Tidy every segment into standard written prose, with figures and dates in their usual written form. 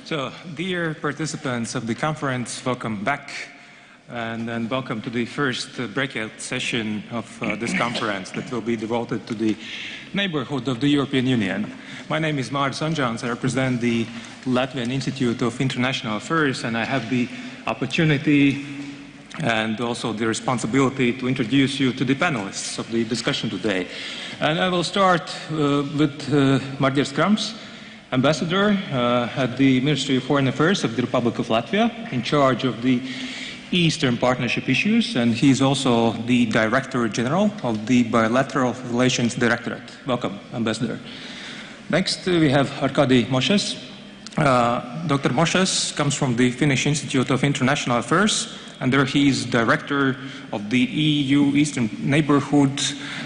So, dear participants of the conference, welcome back, and welcome to the first breakout session of this conference that will be devoted to the neighborhood of the European Union. My name is Māris, Andžāns. I represent the Latvian Institute of International Affairs, and I have the opportunity and also the responsibility to introduce you to the panelists of the discussion today. And I will start with Marģers Krams, Ambassador at the Ministry of Foreign Affairs of the Republic of Latvia, in charge of the Eastern Partnership issues, and he's also the Director General of the Bilateral Relations Directorate. Welcome, Ambassador. Next, we have Arkady Moshes. Dr. Moshes comes from the Finnish Institute of International Affairs, and there he is Director of the EU Eastern Neighbourhood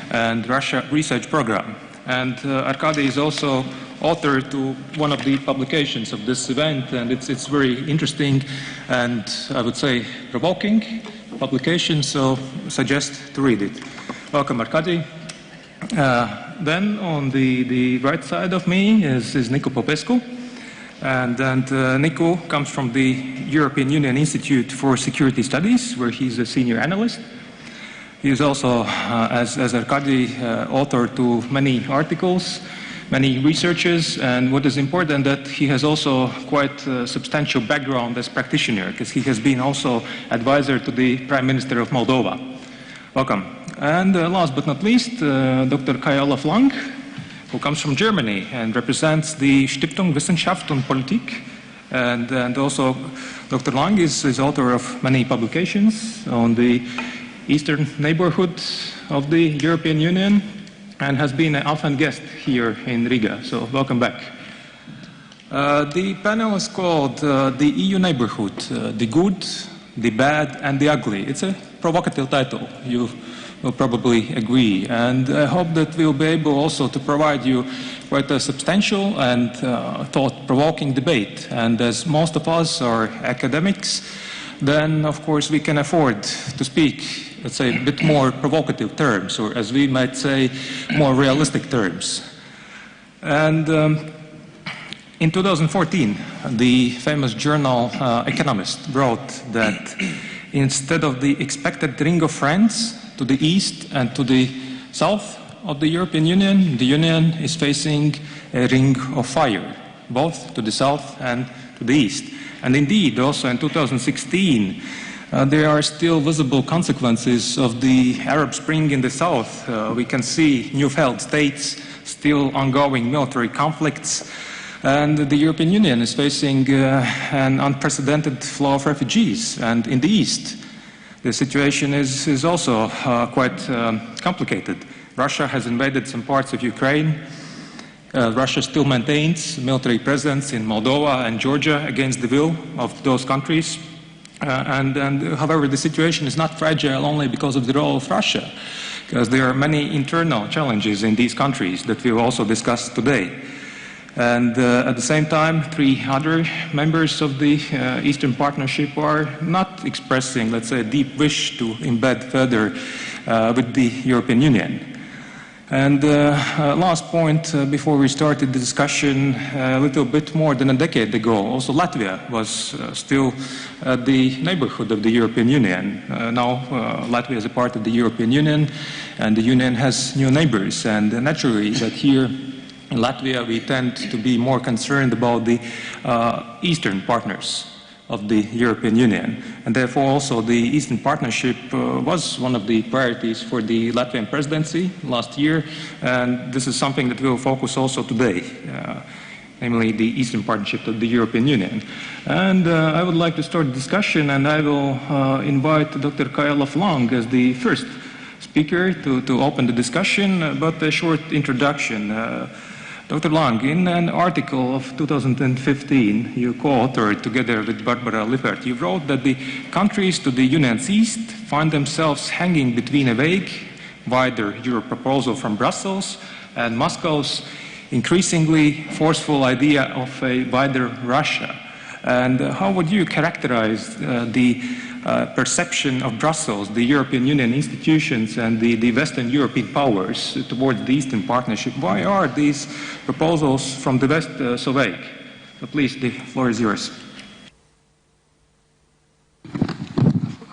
and Russia Research Program. And Arkady is also author to one of the publications of this event, and it's very interesting and I would say provoking publication, so suggest to read it. Welcome, Arkady. Then on the right side of me is Nicu Popescu, and Nicu comes from the European Union Institute for Security Studies, where he's a senior analyst. He is also, as Arkady, author to many articles, many researches, and what is important that he has also quite a substantial background as practitioner, because he has been also advisor to the Prime Minister of Moldova. Welcome. And last but not least, Dr. Kai-Olaf, who comes from Germany and represents the Stiftung Wissenschaft und Politik. And also Dr. Lang is author of many publications on the Eastern neighborhood of the European Union, and has been an often guest here in Riga, so welcome back. The panel is called the EU Neighbourhood, the good, the bad and the ugly. It's a provocative title, you will probably agree, and I hope that we'll be able also to provide you quite a substantial and thought-provoking debate. And as most of us are academics, then of course we can afford to speak, let's say, a bit more provocative terms, or as we might say, more realistic terms. And in 2014, the famous journal Economist wrote that instead of the expected ring of friends to the east and to the south of the European Union is facing a ring of fire, both to the south and to the east. And indeed, also in 2016, there are still visible consequences of the Arab Spring in the south. We can see new failed states, still ongoing military conflicts, and the European Union is facing an unprecedented flow of refugees. And in the east, the situation is also quite complicated. Russia has invaded some parts of Ukraine. Russia still maintains military presence in Moldova and Georgia against the will of those countries. However, the situation is not fragile only because of the role of Russia, because there are many internal challenges in these countries that we will also discuss today. And at the same time, three other members of the Eastern Partnership are not expressing, let's say, a deep wish to embed further with the European Union. And last point, before we started the discussion, a little bit more than a decade ago, also Latvia was still at the neighborhood of the European Union. Now Latvia is a part of the European Union, and the Union has new neighbors. And naturally that here in Latvia we tend to be more concerned about the Eastern partners of the European Union. And therefore also the Eastern Partnership was one of the priorities for the Latvian Presidency last year, and this is something that we will focus also today, namely the Eastern Partnership of the European Union. And I would like to start the discussion, and I will invite Dr. Kai-Olaf as the first speaker to open the discussion, but a short introduction. Dr. Lang, in an article of 2015, you co-authored together with Barbara Lippert, you wrote that the countries to the Union's east find themselves hanging between a vague, wider Europe proposal from Brussels and Moscow's increasingly forceful idea of a wider Russia. And how would you characterize the perception of Brussels, the European Union institutions and the Western European powers towards the Eastern Partnership? Why are these proposals from the West so vague? So please, the floor is yours.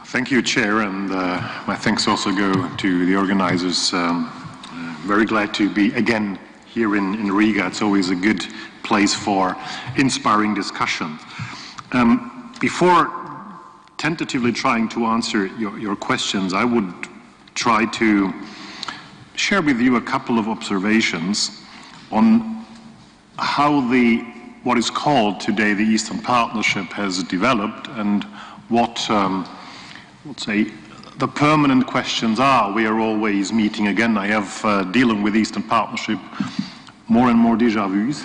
Thank you, Chair, and my thanks also go to the organizers. Very glad to be again here in Riga. It's always a good place for inspiring discussion. Before tentatively trying to answer your questions, I would try to share with you a couple of observations on how what is called today the Eastern Partnership has developed and what, let's say, the permanent questions are. We are always meeting again. I have, dealing with Eastern Partnership, more and more déjà vus,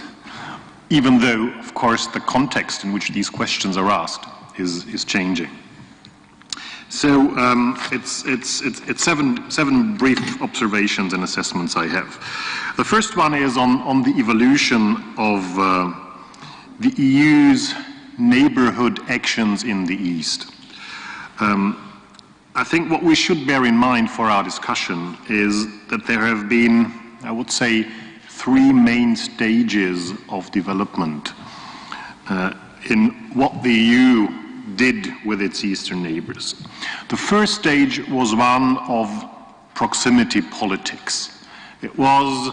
even though, of course, the context in which these questions are asked is changing. So it's seven brief observations and assessments I have. The first one is on the evolution of the EU's neighbourhood actions in the East. I think what we should bear in mind for our discussion is that there have been, I would say, three main stages of development in what the EU did with its eastern neighbors. The first stage was one of proximity politics. It was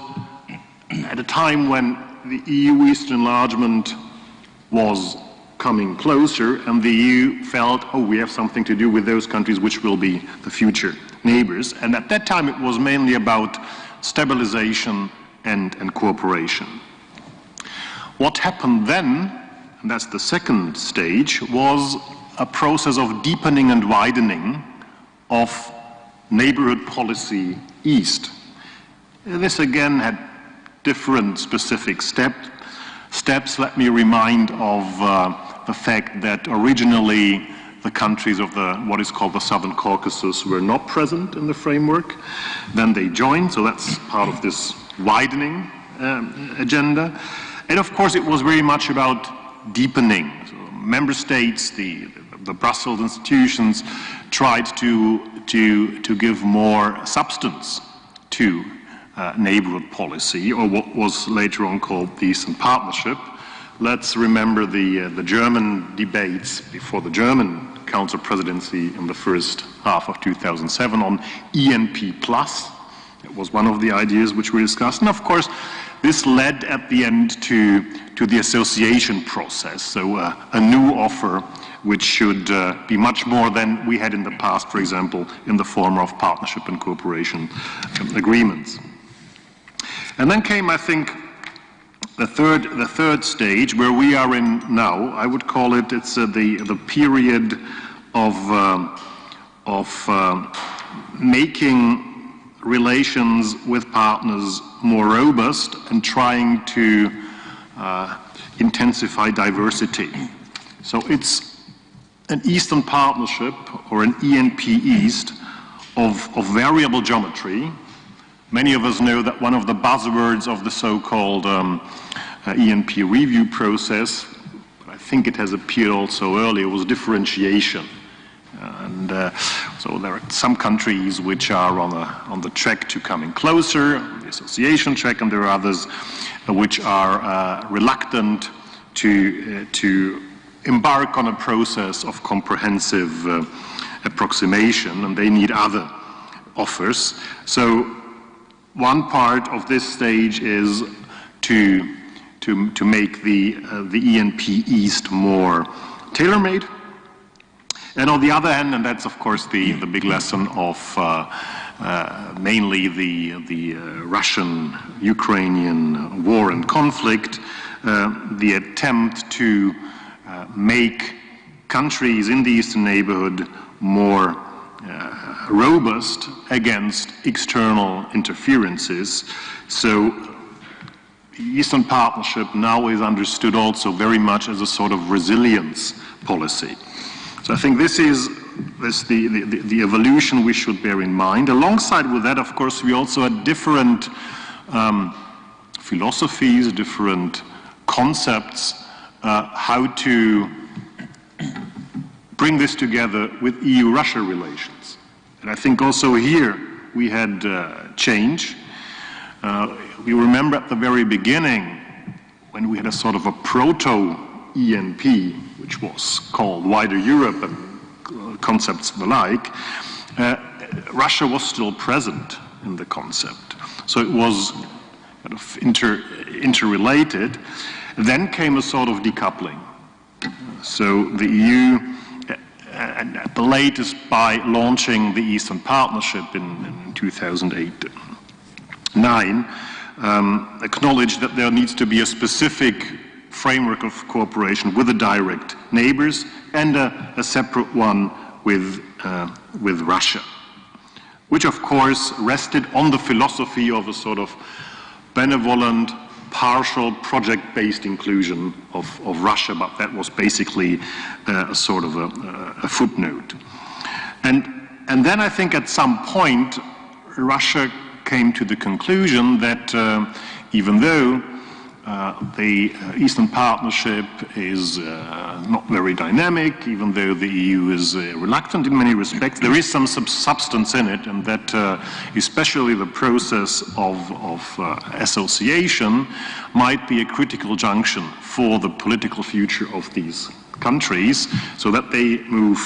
at a time when the EU Eastern enlargement was coming closer and the EU felt, oh, we have something to do with those countries which will be the future neighbors. And at that time it was mainly about stabilization and cooperation. What happened then, and that's the second stage, was a process of deepening and widening of neighborhood policy east. This again had different specific steps. Let me remind of the fact that originally the countries of what is called the Southern Caucasus were not present in the framework. Then they joined, so that's part of this widening agenda. And of course it was very much about deepening. So member states, the Brussels institutions tried to give more substance to neighborhood policy, or what was later on called the Eastern Partnership. Let's remember the German debates before the German Council presidency in the first half of 2007 on ENP+. It was one of the ideas which we discussed. And of course, this led at the end to the association process, so a new offer which should be much more than we had in the past, for example, in the form of partnership and cooperation agreements. And then came, I think, the third stage where we are in now. I would call it, it's the period of making relations with partners more robust and trying to intensify diversity. So it's an Eastern Partnership or an ENP East of variable geometry. Many of us know that one of the buzzwords of the so-called ENP review process, but I think it has appeared also earlier, was differentiation. And so there are some countries which are on the track to coming closer, the association track, and there are others which are reluctant to embark on a process of comprehensive approximation, and they need other offers. So one part of this stage is to make the ENP East more tailor-made. And on the other hand, and that's of course the big lesson of mainly the Russian-Ukrainian war and conflict, the attempt to make countries in the Eastern neighborhood more robust against external interferences. So the Eastern Partnership now is understood also very much as a sort of resilience policy. So I think this is the evolution we should bear in mind. Alongside with that, of course, we also had different philosophies, different concepts, how to bring this together with EU-Russia relations. And I think also here we had change. We remember at the very beginning when we had a sort of a proto ENP, which was called Wider Europe and concepts of the like, Russia was still present in the concept. So it was kind of interrelated. Then came a sort of decoupling. So the EU, at the latest by launching the Eastern Partnership in 2008-9, acknowledged that there needs to be a specific framework of cooperation with the direct neighbors and a separate one with Russia, which of course rested on the philosophy of a sort of benevolent, partial, project-based inclusion of Russia, but that was basically a sort of a footnote. And then I think at some point Russia came to the conclusion that even though the Eastern Partnership is not very dynamic, even though the EU is reluctant in many respects, there is some substance in it, and that especially the process of association might be a critical junction for the political future of these countries, so that they move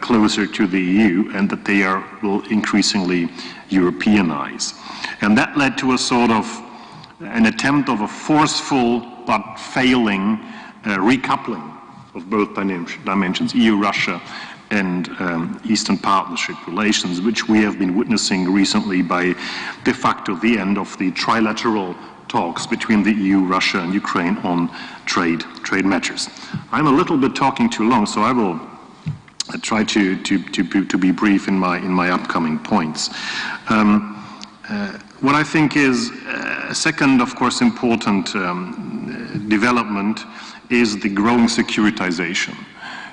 closer to the EU and that they will increasingly Europeanize. And that led to a sort of an attempt of a forceful but failing recoupling of both dimensions, EU-Russia and Eastern Partnership relations, which we have been witnessing recently by de facto the end of the trilateral talks between the EU, Russia and Ukraine on trade matters. I'm a little bit talking too long, so I will try to be brief in my upcoming points. What I think is a second, of course, important development is the growing securitization.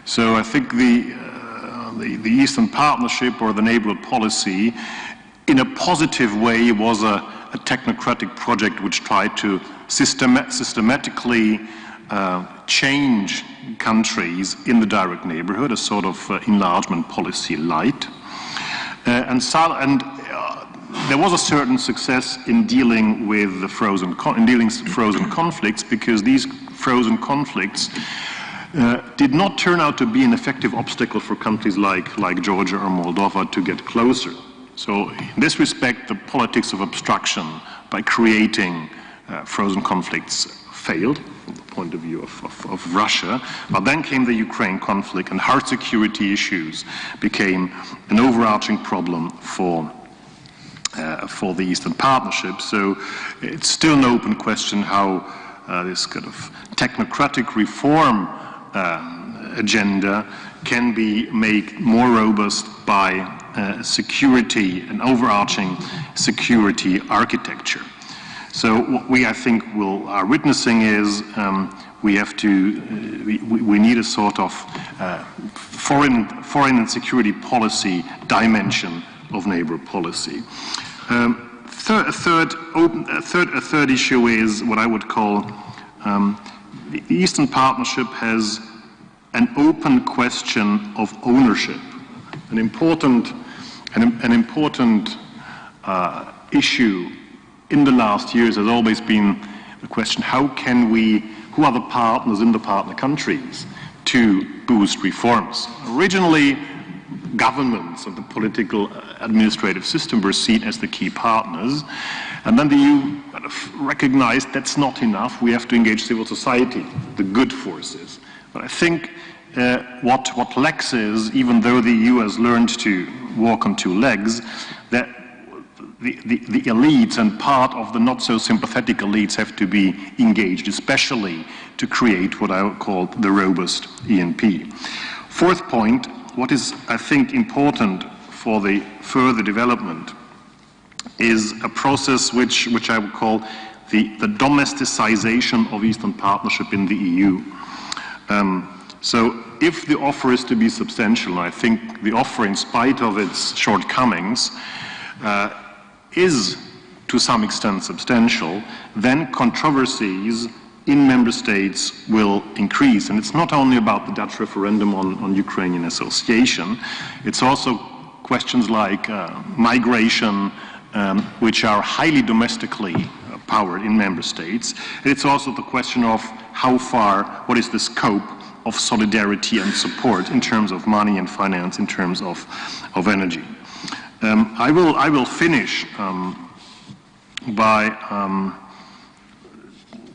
So I think the Eastern Partnership or the neighborhood policy, in a positive way, was a technocratic project which tried to systematically change countries in the direct neighborhood, a sort of enlargement policy light. There was a certain success in dealing with the frozen conflicts, because these frozen conflicts did not turn out to be an effective obstacle for countries like Georgia or Moldova to get closer. So in this respect, the politics of obstruction by creating frozen conflicts failed from the point of view of Russia. But then came the Ukraine conflict, and hard security issues became an overarching problem for the Eastern Partnership. So it's still an open question how this kind of technocratic reform agenda can be made more robust by security, an overarching security architecture. So what we, I think, are witnessing is we need a sort of foreign and security policy dimension of neighborhood policy. A third issue is what I would call the Eastern Partnership has an open question of ownership. An important issue in the last years has always been the question: who are the partners in the partner countries to boost reforms? Originally, governments of the political administrative system were seen as the key partners, and then the EU kind of recognized that's not enough. We have to engage civil society, the good forces. But I think what lacks is, even though the EU has learned to walk on two legs, that the elites and part of the not so sympathetic elites have to be engaged, especially to create what I would call the robust ENP. Fourth point, what is, I think, important for the further development is a process which I would call the domesticization of Eastern Partnership in the EU. So if the offer is to be substantial, and I think the offer, in spite of its shortcomings, is to some extent substantial, then controversies in member states will increase. And it's not only about the Dutch referendum on Ukrainian association, it's also questions like migration, which are highly domestically powered in member states. It's also the question of how far, what is the scope of solidarity and support in terms of money and finance, in terms of energy. I will finish by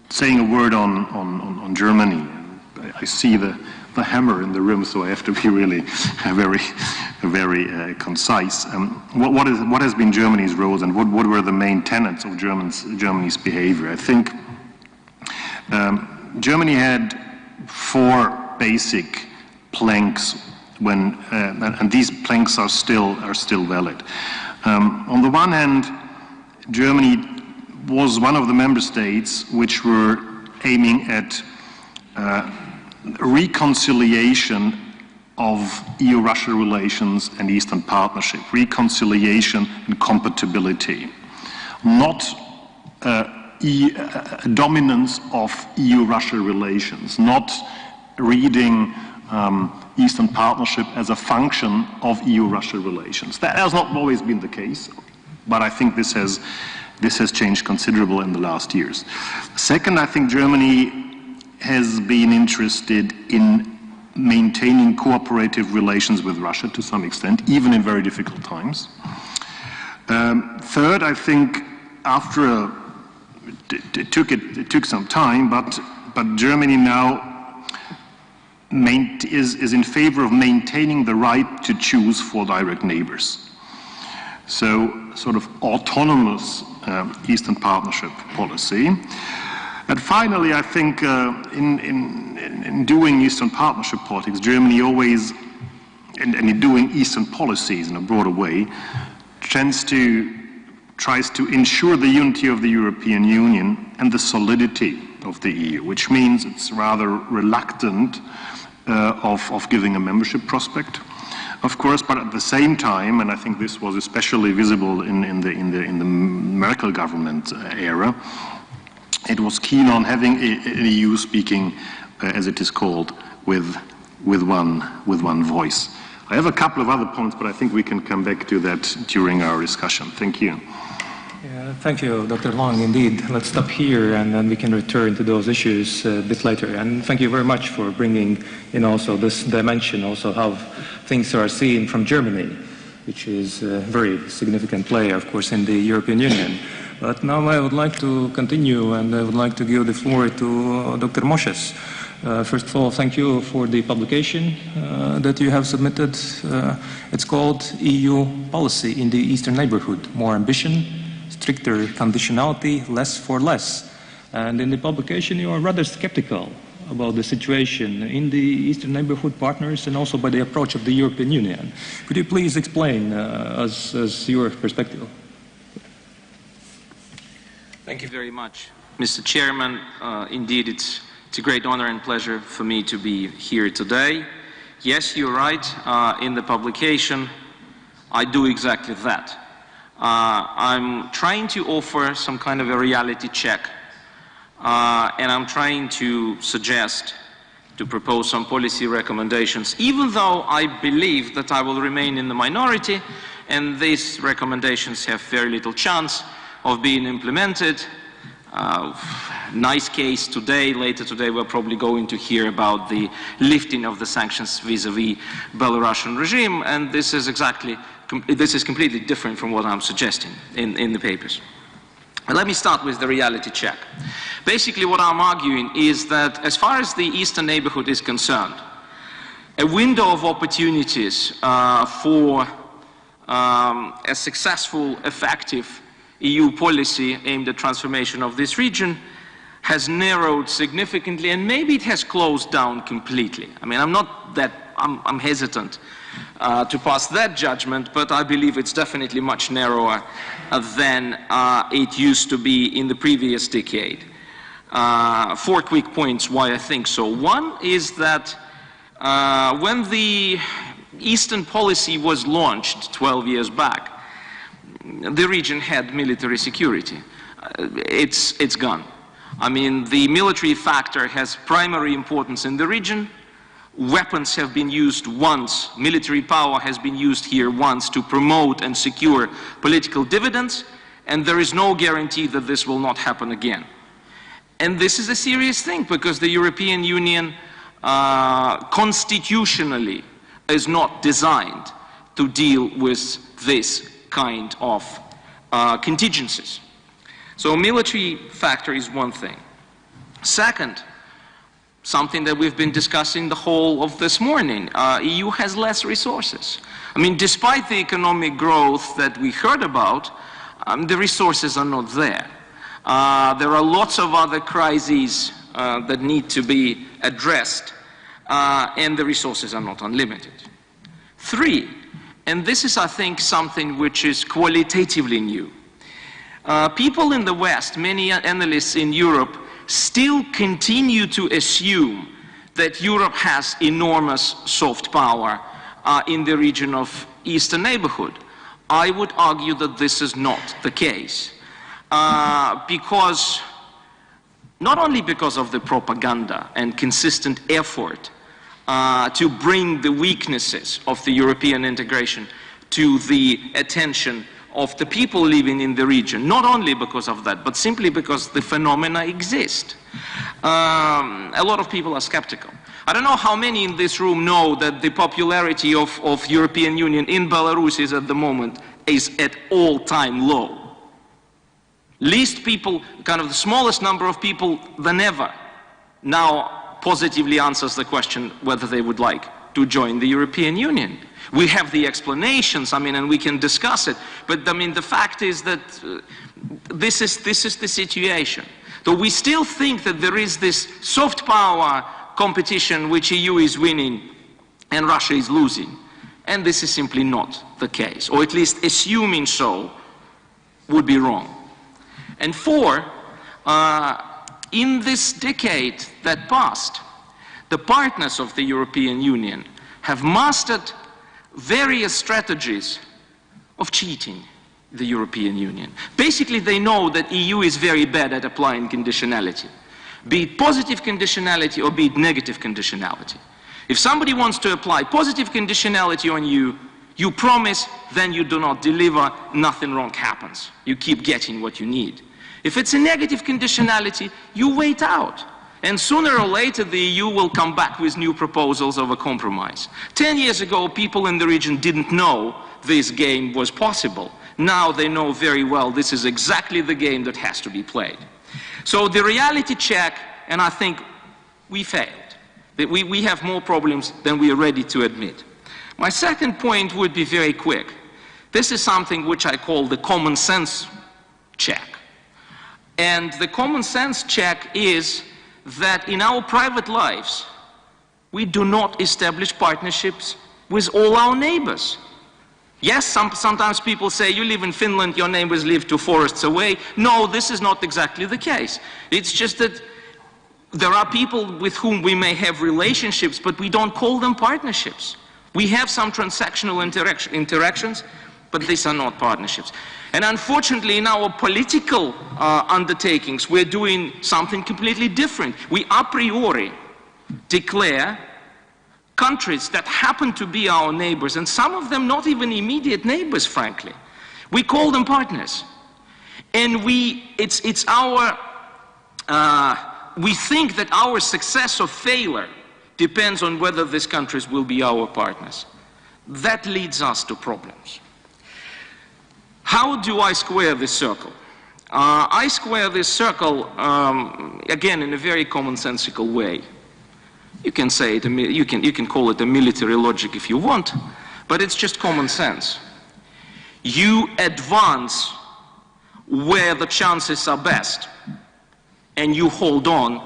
saying a word on Germany. I see the hammer in the room, so I have to be really very concise. What has been Germany's role, and what were the main tenets of Germany's behavior? I think Germany had 4 basic planks and these planks are still valid. On the one hand, Germany was one of the member states which were aiming at reconciliation of EU-Russia relations and Eastern Partnership, reconciliation and compatibility, not dominance of EU-Russia relations, not reading Eastern Partnership as a function of EU-Russia relations. That has not always been the case, but I think this has changed considerably in the last years. Second, I think Germany has been interested in maintaining cooperative relations with Russia to some extent, even in very difficult times. Third, I think after it took some time, but Germany now is in favor of maintaining the right to choose for direct neighbors. So, sort of autonomous Eastern Partnership policy. And finally, I think in doing Eastern Partnership politics, Germany always, and in doing Eastern policies in a broader way, tries to ensure the unity of the European Union and the solidity of the EU, which means it's rather reluctant of giving a membership prospect, of course, but at the same time, and I think this was especially visible in the Merkel government era, it was keen on having an EU speaking, as it is called, with one voice. I have a couple of other points, but I think we can come back to that during our discussion. Thank you. Yeah, thank you, Dr. Long. Indeed, let's stop here, and then we can return to those issues a bit later. And thank you very much for bringing in also this dimension, also how things are seen from Germany, which is a very significant player, of course, in the European Union. But now I would like to continue, and I would like to give the floor to Dr. Moshes. First of all, thank you for the publication that you have submitted. It's called EU Policy in the Eastern Neighbourhood, More Ambition, Stricter Conditionality, Less for Less. And in the publication you are rather skeptical about the situation in the Eastern Neighbourhood partners and also by the approach of the European Union. Could you please explain as your perspective? Thank you very much, Mr. Chairman. Indeed, it's a great honor and pleasure for me to be here today. Yes, you're right. In the publication, I do exactly that. I'm trying to offer some kind of a reality check, and I'm trying to propose some policy recommendations, even though I believe that I will remain in the minority, and these recommendations have very little chance of being implemented. Nice case today, later today we're probably going to hear about the lifting of the sanctions vis-a-vis Belarusian regime, and this is completely different from what I'm suggesting in the papers. Let me start with the reality check. Basically what I'm arguing is that as far as the Eastern Neighbourhood is concerned, a window of opportunities for a successful, effective EU policy aimed at transformation of this region has narrowed significantly, and maybe it has closed down completely. I mean, I'm hesitant to pass that judgment, but I believe it's definitely much narrower than it used to be in the previous decade. 4 quick points why I think so. One is that when the Eastern policy was launched 12 years back, the region had military security. It's gone. I mean, the military factor has primary importance in the region. Weapons have been used once, military power has been used here once to promote and secure political dividends, and there is no guarantee that this will not happen again. And this is a serious thing, because the European Union constitutionally is not designed to deal with this kind of contingencies. So military factor is one thing. Second, something that we've been discussing the whole of this morning, EU has less resources. I mean, despite the economic growth that we heard about, the resources are not there. There are lots of other crises that need to be addressed, and the resources are not unlimited. Three, and this is, I think, something which is qualitatively new. People in the West, many analysts in Europe, still continue to assume that Europe has enormous soft power in the region of Eastern Neighbourhood. I would argue that this is not the case. Because, not only because of the propaganda and consistent effort to bring the weaknesses of the European integration to the attention of the people living in the region, not only because of that, but simply because the phenomena exist. A lot of people are skeptical. I don't know how many in this room know that the popularity of European Union in Belarus is at the moment is at all-time low. Least people, kind of the smallest number of people than ever, now positively answers the question whether they would like to join the European Union. We have the explanations, I mean, and we can discuss it, but I mean, the fact is that this is the situation. So we still think that there is this soft power competition which EU is winning and Russia is losing, and this is simply not the case, or at least assuming so would be wrong. And four, in this decade that passed, the partners of the European Union have mastered various strategies of cheating the European Union. Basically, they know that EU is very bad at applying conditionality, be it positive conditionality or be it negative conditionality. If somebody wants to apply positive conditionality on you, you promise, then you do not deliver, nothing wrong happens. You keep getting what you need. If it's a negative conditionality, you wait out. And sooner or later, the EU will come back with new proposals of a compromise. 10 years ago, people in the region didn't know this game was possible. Now they know very well this is exactly the game that has to be played. So the reality check, and I think we failed. That we have more problems than we are ready to admit. My second point would be very quick. This is something which I call the common sense check. And the common sense check is that in our private lives, we do not establish partnerships with all our neighbors. Yes, sometimes people say, you live in Finland, your neighbors live 2 forests away. No, this is not exactly the case. It's just that there are people with whom we may have relationships, but we don't call them partnerships. We have some transactional interactions, but these are not partnerships. And unfortunately, in our political undertakings, we're doing something completely different. We a priori declare countries that happen to be our neighbors, and some of them not even immediate neighbors, frankly. We call them partners. And we think that our success or failure depends on whether these countries will be our partners. That leads us to problems. How do I square this circle? I square this circle, again, in a very commonsensical way. You can say it, you can call it a military logic if you want, but it's just common sense. You advance where the chances are best, and you hold on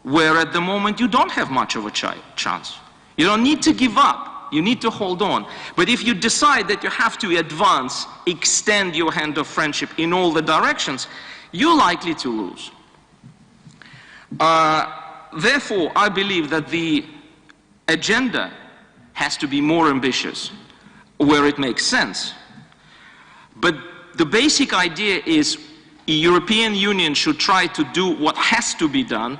where at the moment you don't have much of a chance. You don't need to give up. You need to hold on. But if you decide that you have to advance, extend your hand of friendship in all the directions, you're likely to lose. Therefore, I believe that the agenda has to be more ambitious where it makes sense. But the basic idea is the European Union should try to do what has to be done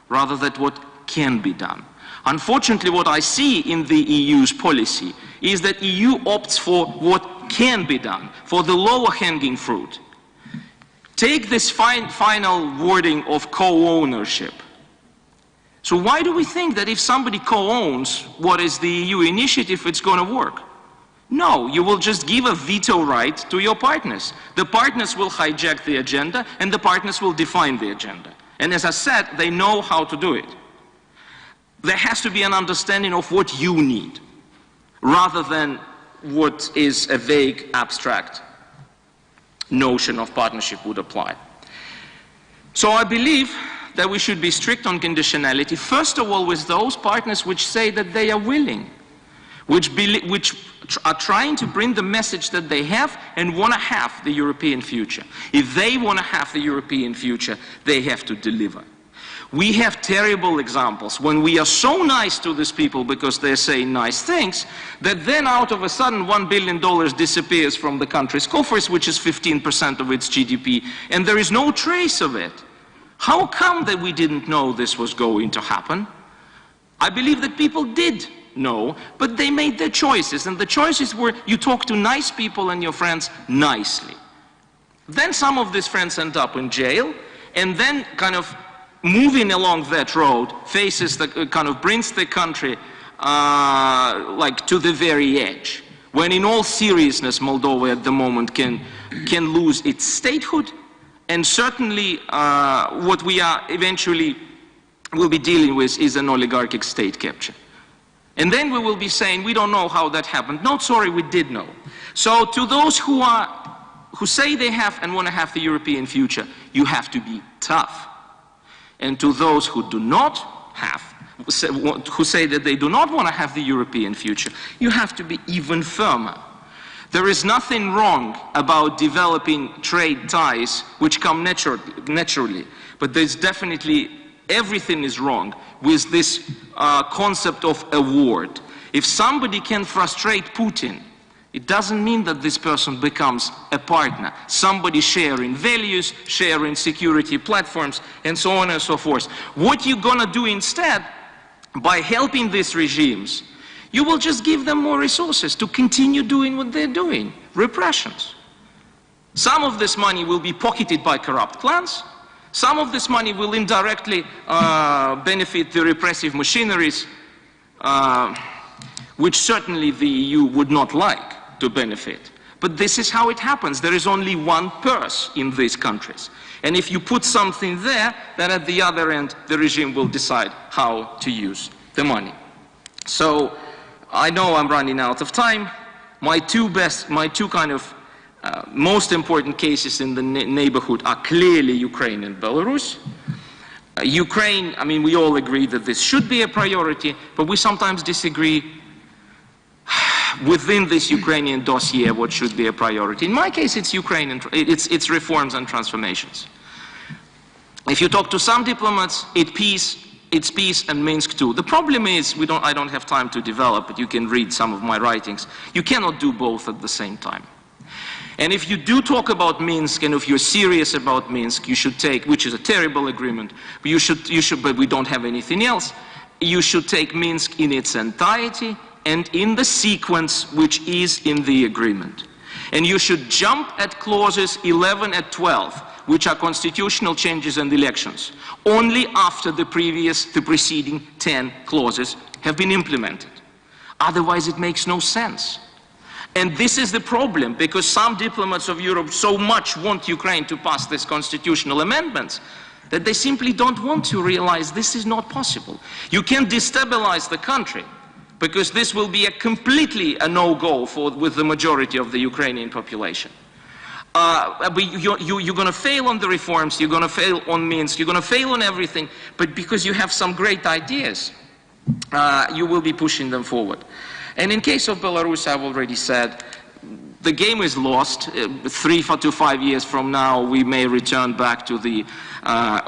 rather than what can be done. Unfortunately, what I see in the EU's policy is that EU opts for what can be done, for the lower hanging fruit. take this final wording of co-ownership. So why do we think that if somebody co-owns what is the EU initiative, it's going to work? No, you will just give a veto right to your partners. The partners will hijack the agenda, and the partners will define the agenda. And as I said, they know how to do it. There has to be an understanding of what you need, rather than what is a vague, abstract notion of partnership would apply. So I believe that we should be strict on conditionality, first of all with those partners which say that they are willing, which are trying to bring the message that they have and want to have the European future. If they want to have the European future, they have to deliver. We have terrible examples when we are so nice to these people because they're saying nice things, that then out of a sudden $1 billion disappears from the country's coffers, which is 15% of its GDP, and there is no trace of it. How come that we didn't know this was going to happen? I believe that people did know, but they made their choices, and the choices were you talk to nice people and your friends nicely. Then some of these friends end up in jail, and then kind of moving along that road faces the kind of brings the country like to the very edge, when in all seriousness Moldova at the moment can lose its statehood, and certainly what we are eventually will be dealing with is an oligarchic state capture. And then we will be saying, we don't know how that happened. No, sorry, we did know. So to those who say they have and want to have the European future, you have to be tough. And to those who do not have, who say that they do not want to have the European future, you have to be even firmer. There is nothing wrong about developing trade ties which come naturally, but there's definitely everything is wrong with this concept of award. If somebody can frustrate Putin, it doesn't mean that this person becomes a partner. Somebody sharing values, sharing security platforms, and so on and so forth. What you're gonna do instead, by helping these regimes, you will just give them more resources to continue doing what they're doing, repressions. Some of this money will be pocketed by corrupt clans. Some of this money will indirectly benefit the repressive machineries, which certainly the EU would not like to benefit. But this is how it happens. There is only one purse in these countries. And if you put something there, then at the other end, the regime will decide how to use the money. So I know I'm running out of time. My two kind of most important cases in the neighborhood are clearly Ukraine and Belarus. Ukraine, I mean, we all agree that this should be a priority, but we sometimes disagree within this Ukrainian dossier what should be a priority. In my case, it's Ukraine and it's reforms and transformations. If you talk to some diplomats, it's peace and Minsk too. The problem is, I don't have time to develop it. You can read some of my writings. You cannot do both at the same time. And if you do talk about Minsk, and if you're serious about Minsk, you should take, which is a terrible agreement, but but we don't have anything else, you should take Minsk in its entirety and in the sequence which is in the agreement. And you should jump at clauses 11 and 12, which are constitutional changes and elections, only after the preceding 10 clauses have been implemented. Otherwise, it makes no sense. And this is the problem, because some diplomats of Europe so much want Ukraine to pass these constitutional amendments that they simply don't want to realize this is not possible. You can destabilize the country, because this will be completely a no-go with the majority of the Ukrainian population. But you're going to fail on the reforms, you're going to fail on Minsk, you're going to fail on everything, but because you have some great ideas, you will be pushing them forward. And in case of Belarus, I've already said, the game is lost. 3 to 5 years from now, we may return back to the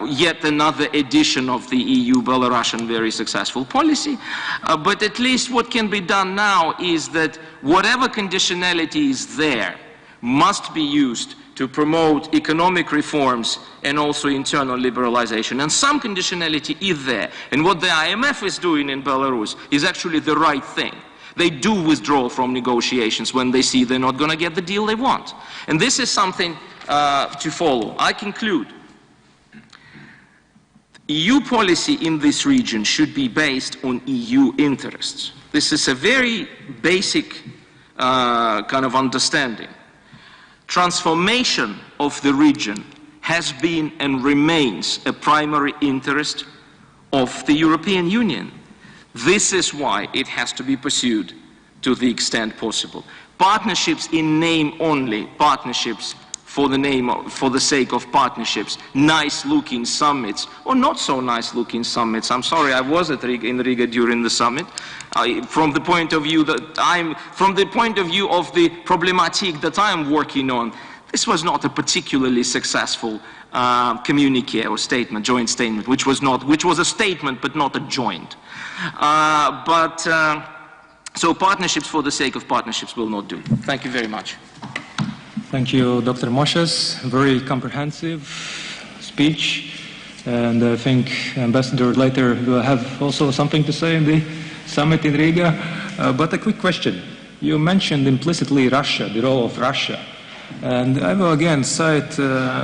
yet another edition of the EU-Belarusian very successful policy. But at least what can be done now is that whatever conditionality is there must be used to promote economic reforms and also internal liberalization. And some conditionality is there. And what the IMF is doing in Belarus is actually the right thing. They do withdraw from negotiations when they see they're not going to get the deal they want. And this is something to follow. I conclude. EU policy in this region should be based on EU interests. This is a very basic kind of understanding. Transformation of the region has been and remains a primary interest of the European Union. This is why it has to be pursued to the extent possible. Partnerships in name only, partnerships for the sake of partnerships, nice-looking summits, or not so nice-looking summits. I'm sorry, I was in Riga during the summit. From the point of view of the problematic that I'm working on, this was not a particularly successful communique or statement, joint statement, which was a statement but not a joint. So partnerships for the sake of partnerships will not do. Thank you very much. Thank you, Dr. Moshes. Very comprehensive speech. And I think Ambassador later will have also something to say in the summit in Riga. But a quick question. You mentioned implicitly Russia, the role of Russia. And I will again cite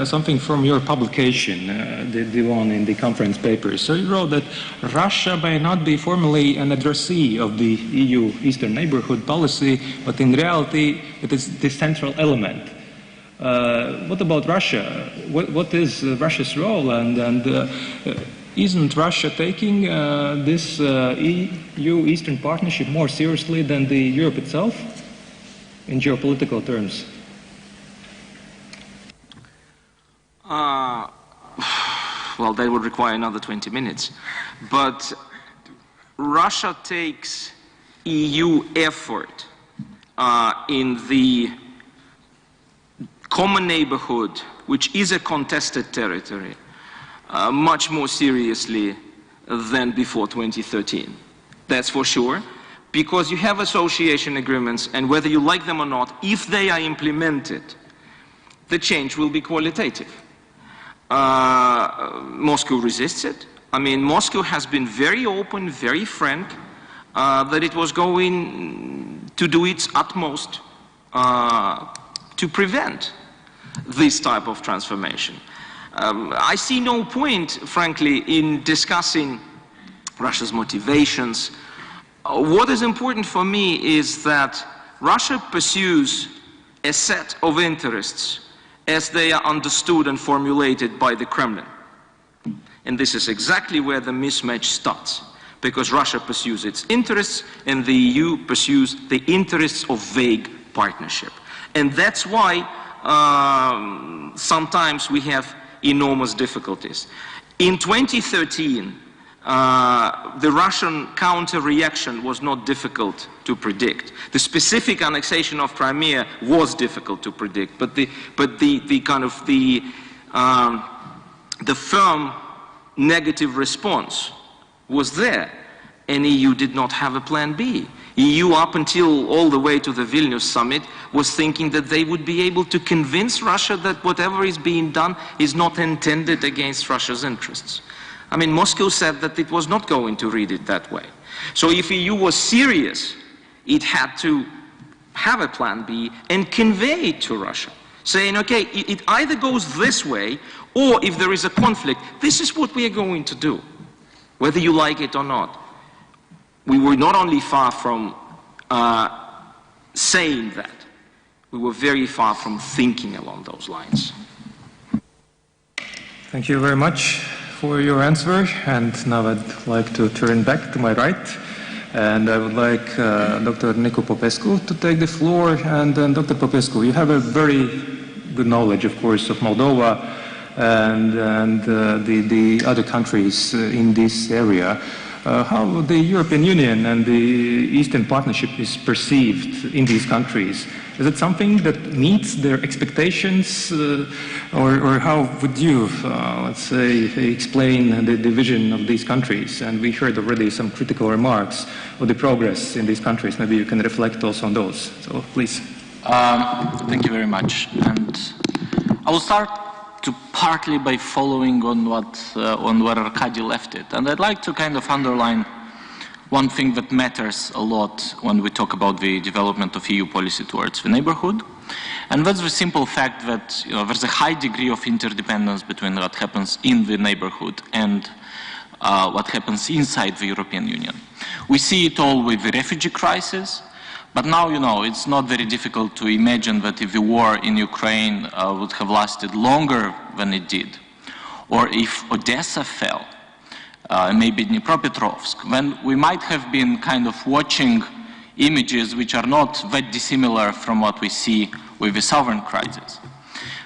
something from your publication, the one in the conference papers. So you wrote that Russia may not be formally an addressee of the EU Eastern Neighbourhood policy, but in reality it is the central element. What about Russia? What is Russia's role? And isn't Russia taking this EU Eastern Partnership more seriously than the Europe itself in geopolitical terms? Well, that would require another 20 minutes. But Russia takes EU effort in the common neighborhood, which is a contested territory, much more seriously than before 2013. That's for sure, because you have association agreements, and whether you like them or not, if they are implemented, the change will be qualitative. Moscow resists it. I mean, Moscow has been very open, very frank, that it was going to do its utmost to prevent this type of transformation. I see no point, frankly, in discussing Russia's motivations. What is important for me is that Russia pursues a set of interests as they are understood and formulated by the Kremlin. And this is exactly where the mismatch starts, because Russia pursues its interests and the EU pursues the interests of vague partnership. And that's why sometimes we have enormous difficulties. In 2013, the Russian counter-reaction was not difficult to predict. The specific annexation of Crimea was difficult to predict, but the firm negative response was there, and EU did not have a plan B. EU, up until all the way to the Vilnius summit, was thinking that they would be able to convince Russia that whatever is being done is not intended against Russia's interests. I mean, Moscow said that it was not going to read it that way. So if EU was serious, it had to have a plan B and convey it to Russia, saying, okay, it either goes this way, or if there is a conflict, this is what we are going to do, whether you like it or not. We were not only far from saying that, we were very far from thinking along those lines. Thank you very much for your answer. And now I'd like to turn back to my right. And I would like Dr. Nicu Popescu to take the floor. And Dr. Popescu, you have a very good knowledge, of course, of Moldova and the other countries in this area. How the European Union and the Eastern Partnership is perceived in these countries? Is it something that meets their expectations, or how would you, let's say, explain the vision of these countries? And we heard already some critical remarks of the progress in these countries. Maybe you can reflect also on those. So, please. Thank you very much. And I will start partly by following on where Arkady left it. And I'd like to kind of underline one thing that matters a lot when we talk about the development of EU policy towards the neighborhood. And that's the simple fact that there's a high degree of interdependence between what happens in the neighborhood and what happens inside the European Union. We see it all with the refugee crisis, but now, it's not very difficult to imagine that if the war in Ukraine would have lasted longer than it did, or if Odessa fell, maybe Dnipropetrovsk, then we might have been kind of watching images which are not that dissimilar from what we see with the southern crisis.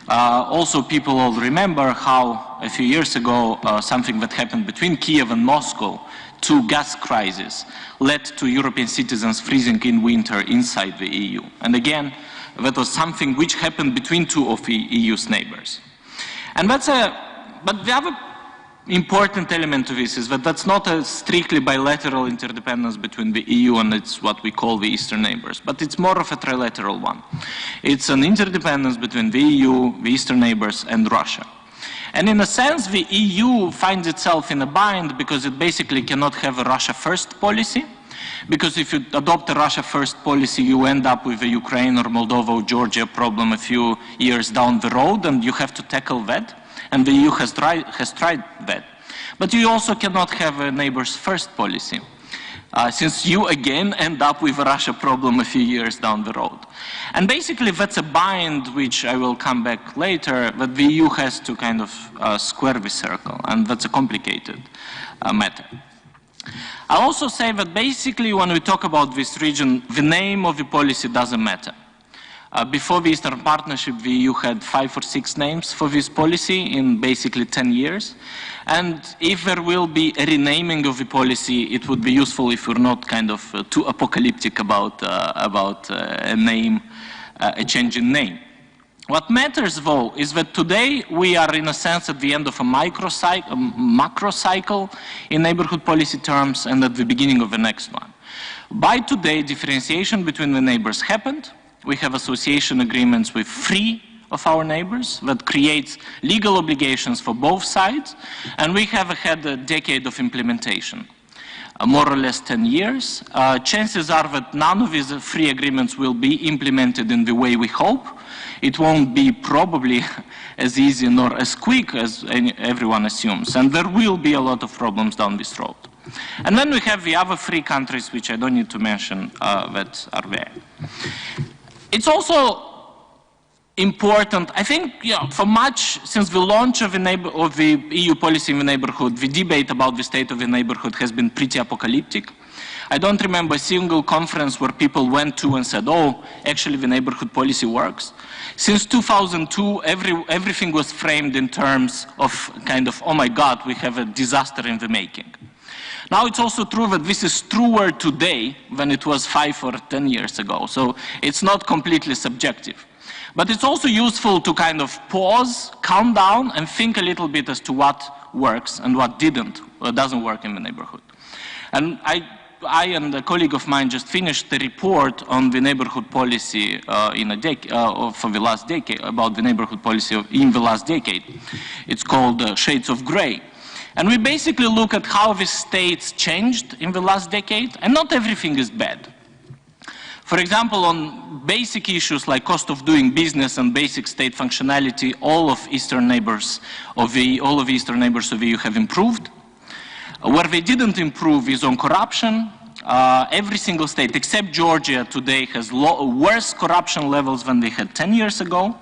Also, people all remember how a few years ago, something that happened between Kiev and Moscow, two gas crises, led to European citizens freezing in winter inside the EU. And again, that was something which happened between two of the EU's neighbors. And but the other important element to this is that that's not a strictly bilateral interdependence between the EU and it's what we call the eastern neighbors, but it's more of a trilateral one. It's an interdependence between the EU, the eastern neighbors, and Russia. And in a sense, the EU finds itself in a bind because it basically cannot have a Russia first policy. Because if you adopt a Russia first policy, you end up with a Ukraine or Moldova or Georgia problem a few years down the road, and you have to tackle that. And the EU has tried that. But you also cannot have a neighbors first policy, since you again end up with a Russia problem a few years down the road. And basically that's a bind, which I will come back later, that the EU has to kind of square the circle, and that's a complicated matter. I'll also say that basically when we talk about this region, the name of the policy doesn't matter. Before the Eastern Partnership, the EU had 5 or 6 names for this policy in basically 10 years. And if there will be a renaming of the policy, it would be useful if we're not kind of too apocalyptic about a name, a change in name. What matters, though, is that today we are, in a sense, at the end of a macro cycle in neighborhood policy terms and at the beginning of the next one. By today, differentiation between the neighbors happened. We have association agreements with 3 of our neighbors that creates legal obligations for both sides, and we have had a decade of implementation, more or less 10 years. Chances are that none of these 3 agreements will be implemented in the way we hope. It won't be probably as easy nor as quick as everyone assumes, and there will be a lot of problems down this road. And then we have the other 3 countries, which I don't need to mention, that are there. It's also important, I think, for much since the launch of the EU policy in the neighborhood, the debate about the state of the neighborhood has been pretty apocalyptic. I don't remember a single conference where people went to and said, oh, actually the neighborhood policy works. Since 2002, everything was framed in terms of kind of, oh my God, we have a disaster in the making. Now it's also true that this is truer today than it was 5 or 10 years ago, so it's not completely subjective. But it's also useful to kind of pause, calm down, and think a little bit as to what works and what doesn't work in the neighborhood. And I and a colleague of mine just finished the report on the neighborhood policy for the last decade, about the neighborhood policy in the last decade. It's called Shades of Grey. And we basically look at how the states changed in the last decade, and not everything is bad. For example, on basic issues like cost of doing business and basic state functionality, all of the eastern neighbors of the EU have improved. Where they didn't improve is on corruption. Every single state, except Georgia, today has worse corruption levels than they had 10 years ago.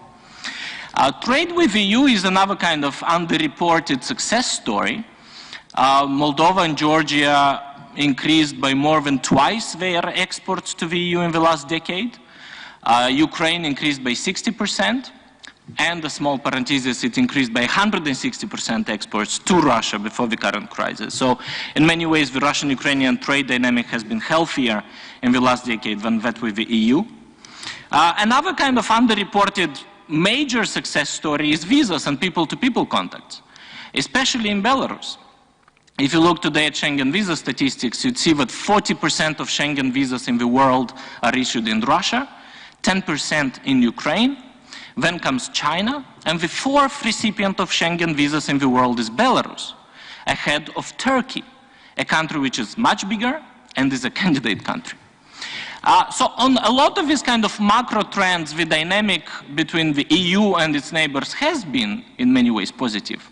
Trade with the EU is another kind of underreported success story. Moldova and Georgia increased by more than twice their exports to the EU in the last decade. Ukraine increased by 60%, and a small parenthesis, it increased by 160% exports to Russia before the current crisis. So in many ways, the Russian-Ukrainian trade dynamic has been healthier in the last decade than that with the EU. Another kind of underreported major success story is visas and people-to-people contacts, especially in Belarus. If you look today at Schengen visa statistics, you'd see that 40% of Schengen visas in the world are issued in Russia, 10% in Ukraine, then comes China, and the 4th recipient of Schengen visas in the world is Belarus, ahead of Turkey, a country which is much bigger, and is a candidate country. So on a lot of these kind of macro trends, the dynamic between the EU and its neighbors has been in many ways positive.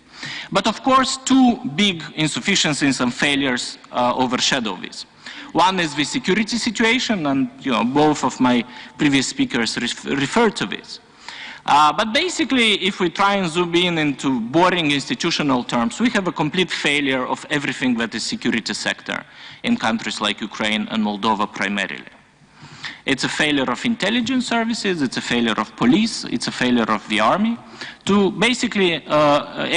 But of course, two big insufficiencies and failures overshadow this. One is the security situation, and both of my previous speakers referred to this. But basically, if we try and zoom in into boring institutional terms, we have a complete failure of everything that is security sector in countries like Ukraine and Moldova primarily. It's a failure of intelligence services, it's a failure of police, it's a failure of the army to basically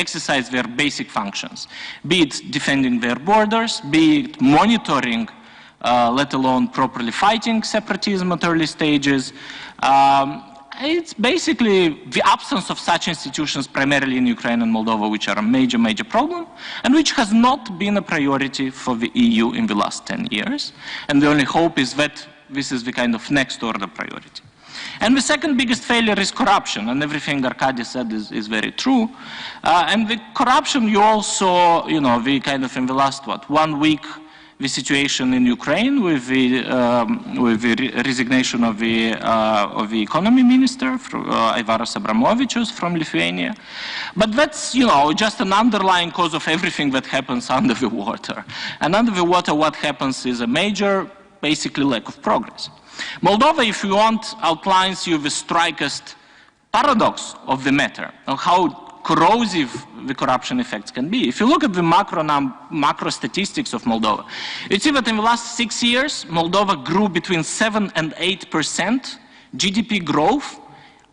exercise their basic functions, be it defending their borders, be it monitoring, let alone properly fighting separatism at early stages. It's basically the absence of such institutions primarily in Ukraine and Moldova, which are a major, major problem, and which has not been a priority for the EU in the last 10 years. And the only hope is that this is the kind of next order priority. And the second biggest failure is corruption, and everything Arkady said is very true. And the corruption you also, the kind of in the last, 1 week, the situation in Ukraine with the resignation of the economy minister, Aivaras Abramovičius from Lithuania. But that's, just an underlying cause of everything that happens under the water. And under the water, what happens is a major, basically, lack of progress. Moldova, if you want, outlines you the strikest paradox of the matter, of how corrosive the corruption effects can be. If you look at the macro statistics of Moldova, you see that in the last 6 years, Moldova grew between 7 and 8% GDP growth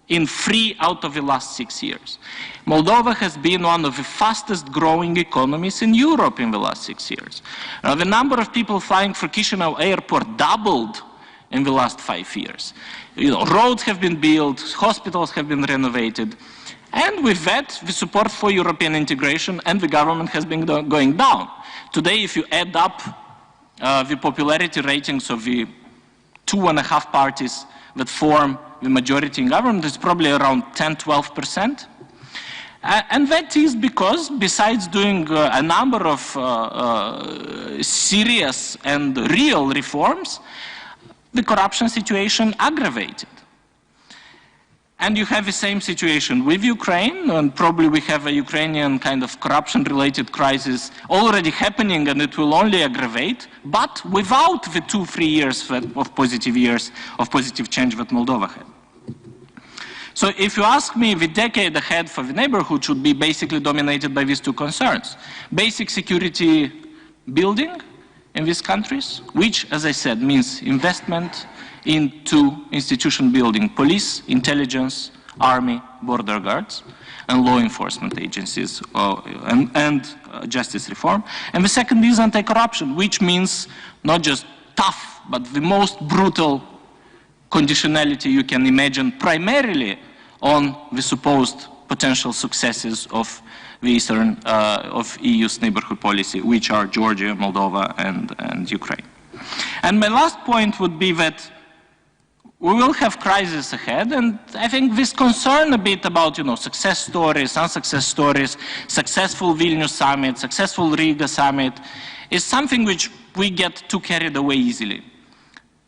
in 3 out of the last 6 years. Moldova has been one of the fastest growing economies in Europe in the last 6 years. Now, the number of people flying for Chisinau airport doubled in the last 5 years. Roads have been built, hospitals have been renovated, and with that, the support for European integration and the government has been going down. Today, if you add up the popularity ratings of the 2.5 parties that form the majority in government, it's probably around 10–12%. And that is because, besides doing a number of serious and real reforms, the corruption situation aggravated. And you have the same situation with Ukraine, and probably we have a Ukrainian kind of corruption-related crisis already happening, and it will only aggravate, but without the 2–3 years of positive change that Moldova had. So if you ask me, the decade ahead for the neighborhood should be basically dominated by these two concerns. Basic security building in these countries, which, as I said, means investment into institution building, police, intelligence, army, border guards, and law enforcement agencies, and justice reform. And the second is anti-corruption, which means not just tough, but the most brutal conditionality you can imagine, primarily on the supposed potential successes of the Eastern, of EU's neighborhood policy, which are Georgia, Moldova, and Ukraine. And my last point would be that we will have crises ahead, and I think this concern a bit about, success stories, unsuccess stories, successful Vilnius summit, successful Riga summit, is something which we get too carried away easily.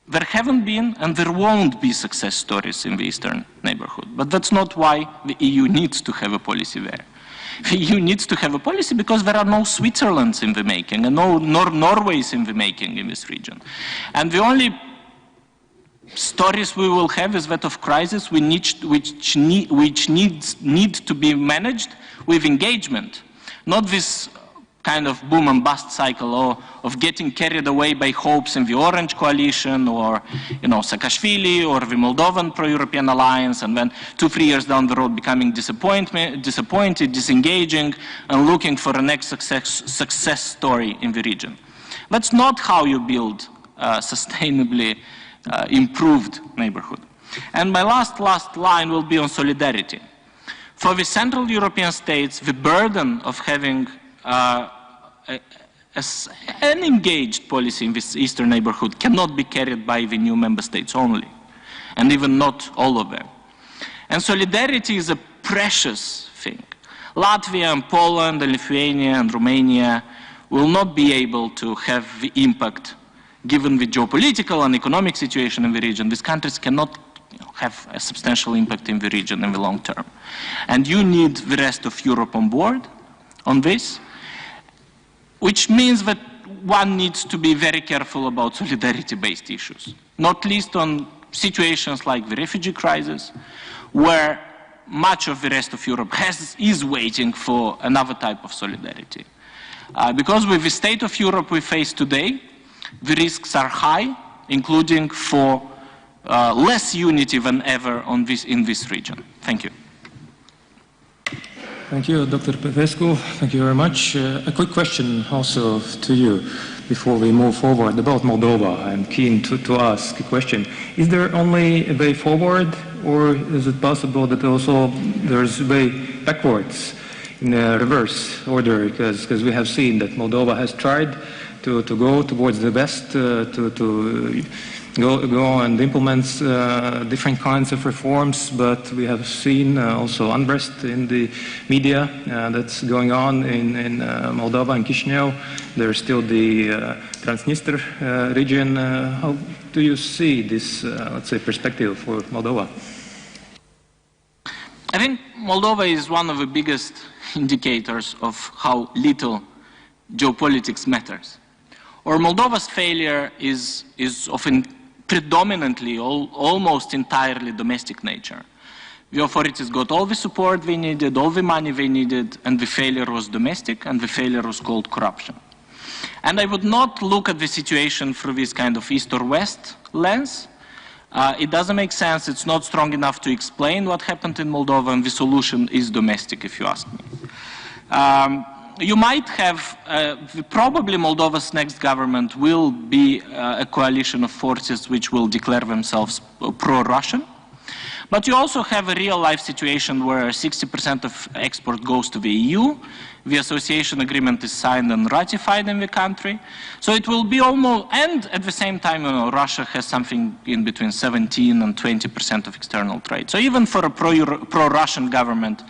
There haven't been and there won't be success stories in the Eastern neighborhood, but that's not why the EU needs to have a policy there. The EU needs to have a policy because there are no Switzerlands in the making and no Norways in the making in this region. And the only stories we will have is that of crisis which need to be managed with engagement, not this kind of boom and bust cycle of getting carried away by hopes in the Orange Coalition or, Saakashvili or the Moldovan pro-European alliance, and then 2–3 years down the road becoming disappointed, disengaging, and looking for a next success story in the region. That's not how you build sustainably improved neighborhood. And my last line will be on solidarity. For the Central European states, the burden of having an engaged policy in this Eastern neighborhood cannot be carried by the new member states only, and even not all of them. And solidarity is a precious thing. Latvia and Poland and Lithuania and Romania will not be able to have the impact given the geopolitical and economic situation in the region, these countries cannot have a substantial impact in the region in the long term. And you need the rest of Europe on board on this, which means that one needs to be very careful about solidarity-based issues, not least on situations like the refugee crisis, where much of the rest of Europe is waiting for another type of solidarity. Because with the state of Europe we face today, the risks are high, including for less unity than ever in this region. Thank you. Thank you, Dr. Popescu. Thank you very much. A quick question also to you before we move forward about Moldova. I'm keen to ask a question. Is there only a way forward, or is it possible that also there's a way backwards in a reverse order? Because we have seen that Moldova has tried to go towards the west, to go and implement different kinds of reforms, but we have seen also unrest in the media that's going on in Moldova and Chisinau. There's still the Transnistria region. How do you see this, let's say, perspective for Moldova? I think Moldova is one of the biggest indicators of how little geopolitics matters. Or Moldova's failure is often predominantly, almost entirely domestic nature. The authorities got all the support they needed, all the money they needed, and the failure was domestic, and the failure was called corruption. And I would not look at the situation through this kind of East or West lens. It doesn't make sense, it's not strong enough to explain what happened in Moldova, and the solution is domestic, if you ask me. You might have, probably Moldova's next government will be a coalition of forces which will declare themselves pro-Russian. But you also have a real-life situation where 60% of export goes to the EU. The association agreement is signed and ratified in the country. So it will be almost, and at the same time, Russia has something in between 17 and 20% of external trade. So even for a pro-Russian government,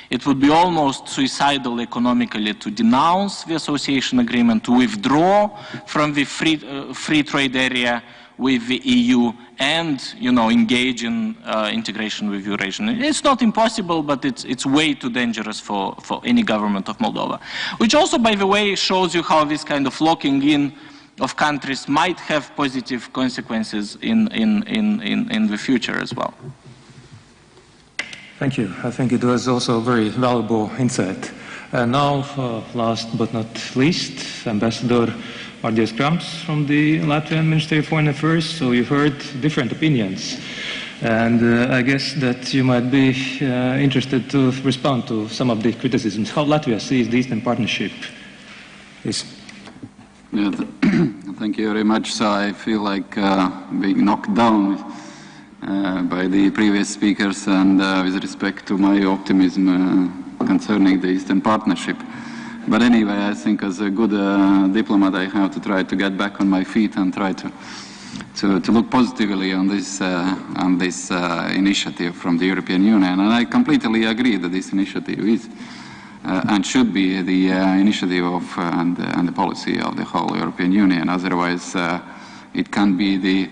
it would be almost suicidal economically to denounce the association agreement, to withdraw from the free trade area with the EU, and engage in integration with Eurasian. It's not impossible, but it's way too dangerous for any government of Moldova. Which also, by the way, shows you how this kind of locking in of countries might have positive consequences in the future as well. Thank you. I think it was also a very valuable insight. And now, last but not least, Ambassador Marģers Krams from the Latvian Ministry of Foreign Affairs. So you've heard different opinions. And I guess that you might be interested to respond to some of the criticisms. How Latvia sees the Eastern Partnership? Please. Yeah, thank you very much. So I feel like being knocked down by the previous speakers, and with respect to my optimism concerning the Eastern Partnership. But anyway, I think as a good diplomat, I have to try to get back on my feet and try to look positively on this initiative from the European Union. And I completely agree that this initiative is and should be the initiative of and the policy of the whole European Union. Otherwise, it can be the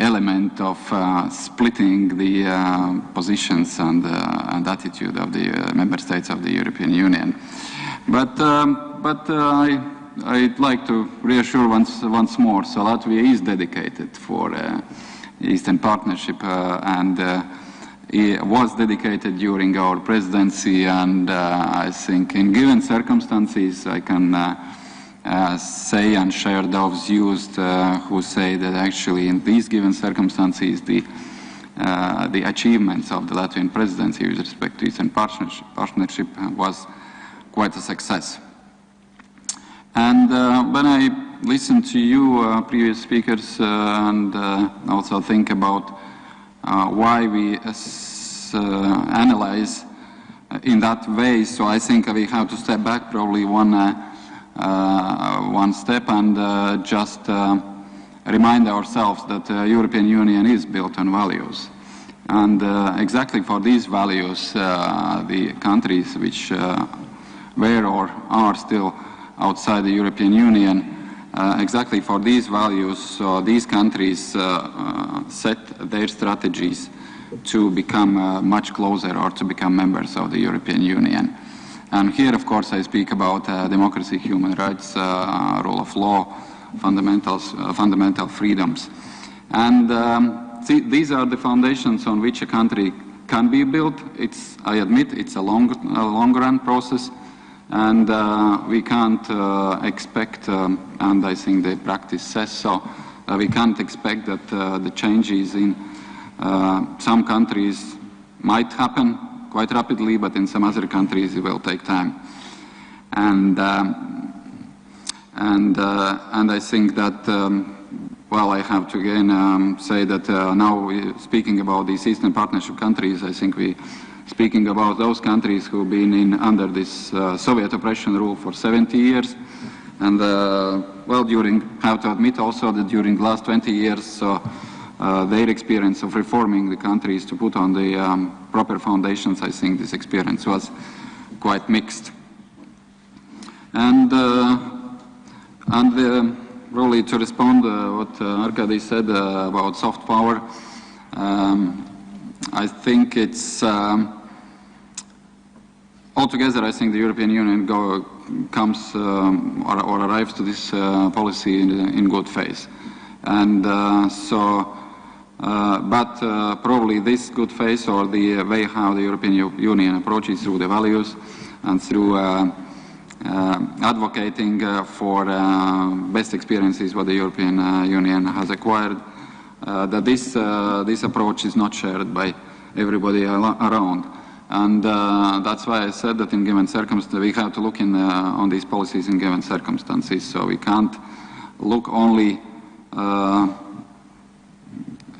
element of splitting the positions and attitude of the member states of the European Union. But I'd like to reassure once more. So Latvia is dedicated for Eastern Partnership, and it was dedicated during our presidency. And I think, in given circumstances, I can say and share those views who say that actually in these given circumstances the achievements of the Latvian presidency with respect to Eastern Partnership was quite a success. And when I listen to you previous speakers and also think about why we analyze in that way, so I think we have to step back probably one step and just remind ourselves that the European Union is built on values. And exactly for these values, the countries which were or are still outside the European Union exactly for these values, so these countries set their strategies to become much closer or to become members of the European Union. And here, of course, I speak about democracy, human rights, rule of law, fundamental freedoms. And these are the foundations on which a country can be built. I admit, it's a long-run process, and we can't expect, and I think the practice says so, we can't expect that the changes in some countries might happen quite rapidly, but in some other countries it will take time. And I think that, well, I have to again say that now speaking about these Eastern Partnership countries, I think we speaking about those countries who've been under this Soviet oppression rule for 70 years. And, well, have to admit also that during the last 20 years, so their experience of reforming the countries to put on the proper foundations, I think this experience was quite mixed. And really to respond what Arkady said about soft power, I think it's altogether, I think the European Union comes or arrives to this policy in good faith. And but probably this good faith or the way how the European Union approaches through the values and through advocating for best experiences what the European Union has acquired, that this approach is not shared by everybody around. And that's why I said that in given circumstances, we have to look on these policies in given circumstances. So we can't look only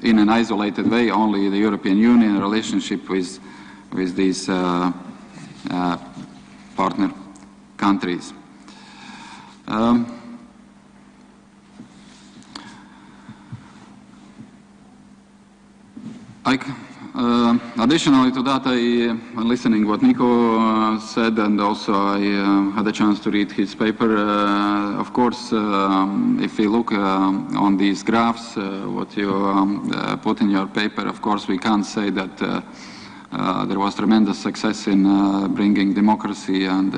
in an isolated way, only the European Union relationship with these partner countries. Additionally to that, when listening what Nicu said, and also I had a chance to read his paper. Of course, if we look on these graphs, what you put in your paper, of course we can't say that there was tremendous success in bringing democracy and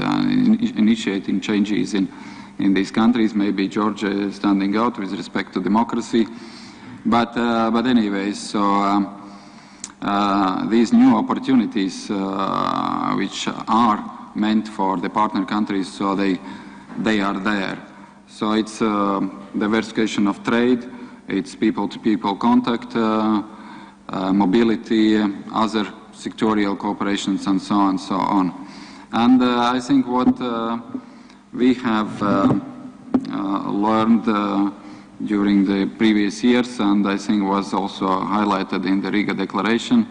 initiating changes in these countries. Maybe Georgia is standing out with respect to democracy, but anyways, so. These new opportunities, which are meant for the partner countries, so they are there. So it's diversification of trade, it's people-to-people contact, mobility, other sectorial cooperations, and so on and so on. And I think what we have learned during the previous years, and I think was also highlighted in the Riga Declaration,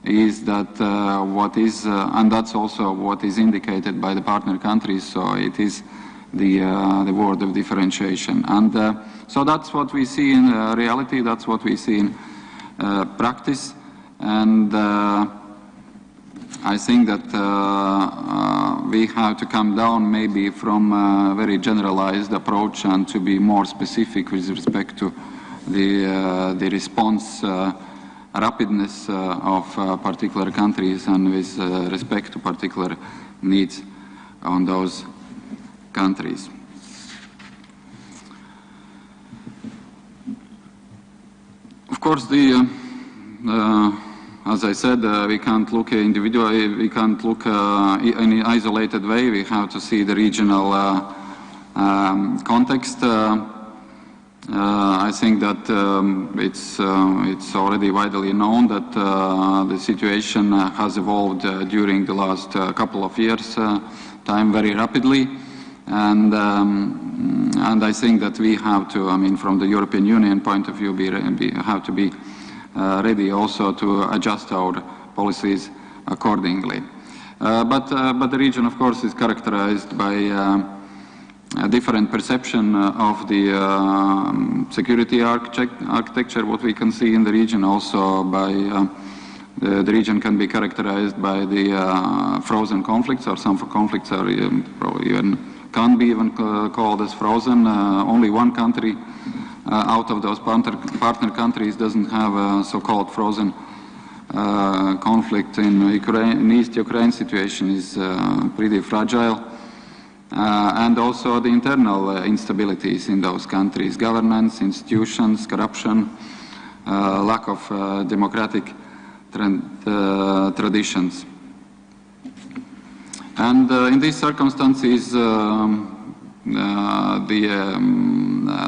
is that and that's also what is indicated by the partner countries, so it is the word of differentiation. And so that's what we see in reality, that's what we see in practice, and I think that we have to come down maybe from a very generalized approach and to be more specific with respect to the response rapidness of particular countries and with respect to particular needs on those countries. Of course, as I said, we can't look individually, we can't look in an isolated way, we have to see the regional context. I think that it's already widely known that the situation has evolved during the last couple of years, time very rapidly, and I think that we have to, I mean, from the European Union point of view, have to be ready also to adjust our policies accordingly. But the region, of course, is characterized by a different perception of the security architecture, what we can see in the region. Also by the region can be characterized by the frozen conflicts, or some conflicts are probably even can't be even called as frozen. Only one country out of those partner countries doesn't have a so-called frozen conflict in East Ukraine. Situation is pretty fragile. And also the internal instabilities in those countries, governance, institutions, corruption, lack of democratic traditions. And in these circumstances,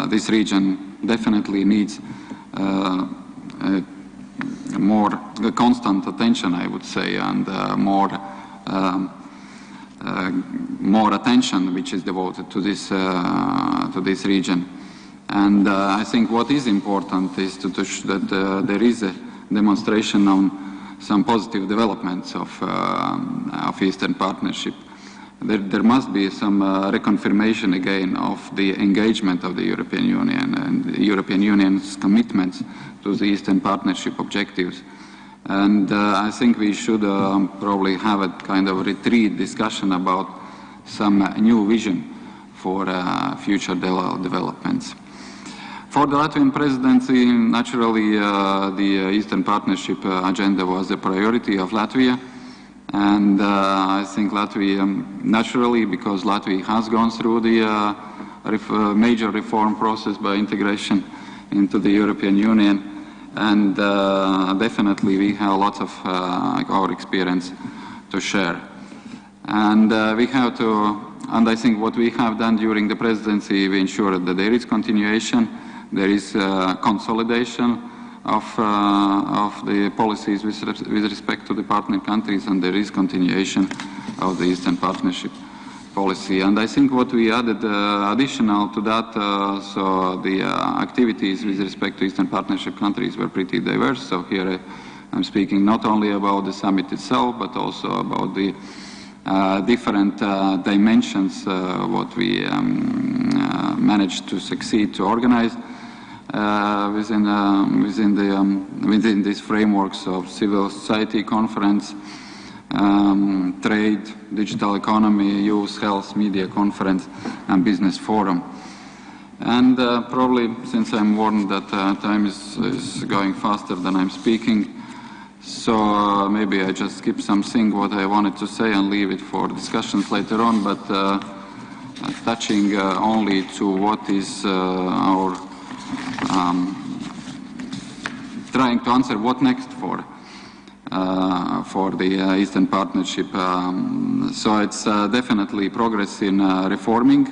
this region definitely needs more constant attention, I would say, and more attention which is devoted to this region. And I think what is important is that there is a demonstration on some positive developments of Eastern Partnership. There must be some reconfirmation again of the engagement of the European Union and the European Union's commitments to the Eastern Partnership objectives. And I think we should probably have a kind of retreat discussion about some new vision for future developments. For the Latvian presidency, naturally, the Eastern Partnership agenda was a priority of Latvia. And I think Latvia, naturally, because Latvia has gone through the major reform process by integration into the European Union, and definitely we have lots of our experience to share. And we have to, and I think what we have done during the presidency, we ensured that there is continuation, there is consolidation of the policies with respect to the partner countries, and there is continuation of the Eastern Partnership policy. And I think what we added additional to that, so the activities with respect to Eastern Partnership countries were pretty diverse. So here I'm speaking not only about the summit itself, but also about the different dimensions what we managed to succeed to organize within these frameworks of civil society conference, trade, digital economy, youth, health, media conference, and business forum. And probably, since I'm warned that time is going faster than I'm speaking, so maybe I just skip something what I wanted to say and leave it for discussions later on, but touching only to what is our trying to answer what next for the Eastern Partnership. So it's definitely progress in reforming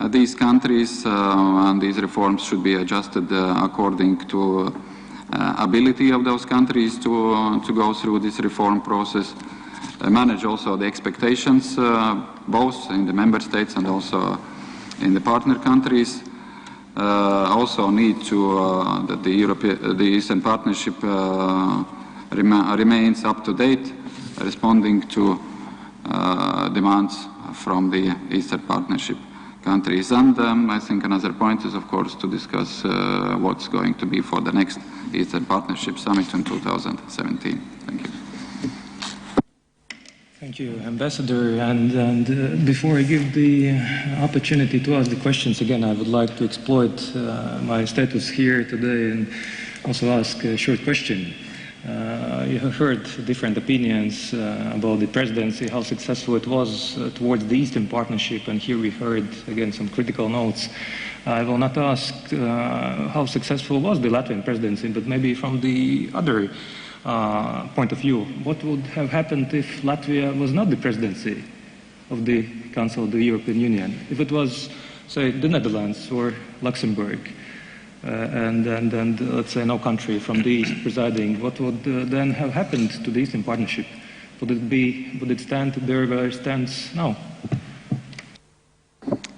these countries, and these reforms should be adjusted according to ability of those countries to go through this reform process. Manage also the expectations, both in the member states and also in the partner countries. Also need to that the Eastern Partnership remains up to date, responding to demands from the Eastern Partnership countries. And I think another point is, of course, to discuss what's going to be for the next Eastern Partnership Summit in 2017. Thank you. Thank you, Ambassador. And before I give the opportunity to ask the questions again, I would like to exploit my status here today and also ask a short question. You have heard different opinions about the presidency, how successful it was towards the Eastern Partnership, and here we heard again some critical notes. I will not ask how successful was the Latvian presidency, but maybe from the other point of view. What would have happened if Latvia was not the presidency of the Council of the European Union? If it was, say, the Netherlands or Luxembourg, and let's say no country from the East presiding, what would then have happened to the Eastern Partnership? Would it stand there where it stands now?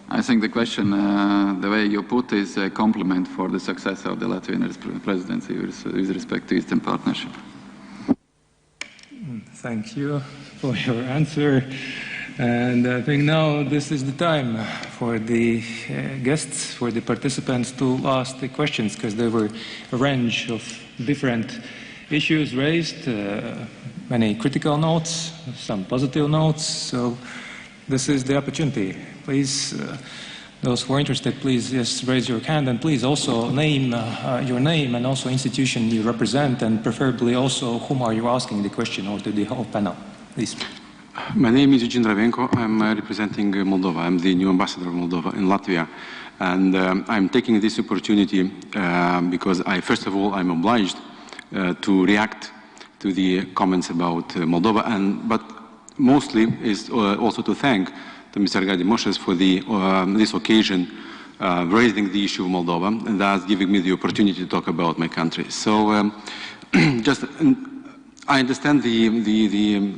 I think the question, the way you put, is a compliment for the success of the Latvian presidency with respect to Eastern Partnership. Thank you for your answer. And I think now this is the time for the guests, for the participants to ask the questions, because there were a range of different issues raised, many critical notes, some positive notes. So this is the opportunity. please, those who are interested, please just raise your hand, and please also name your name and also institution you represent, and preferably also whom are you asking the question, or to the whole panel, please. My name is Eugene Ravenko. I'm representing Moldova. I'm the new ambassador of Moldova in Latvia. And I'm taking this opportunity because first of all, I'm obliged to react to the comments about Moldova, but mostly is also to thank Mr. Arkady Moshes for this occasion raising the issue of Moldova, and thus giving me the opportunity to talk about my country. So I understand the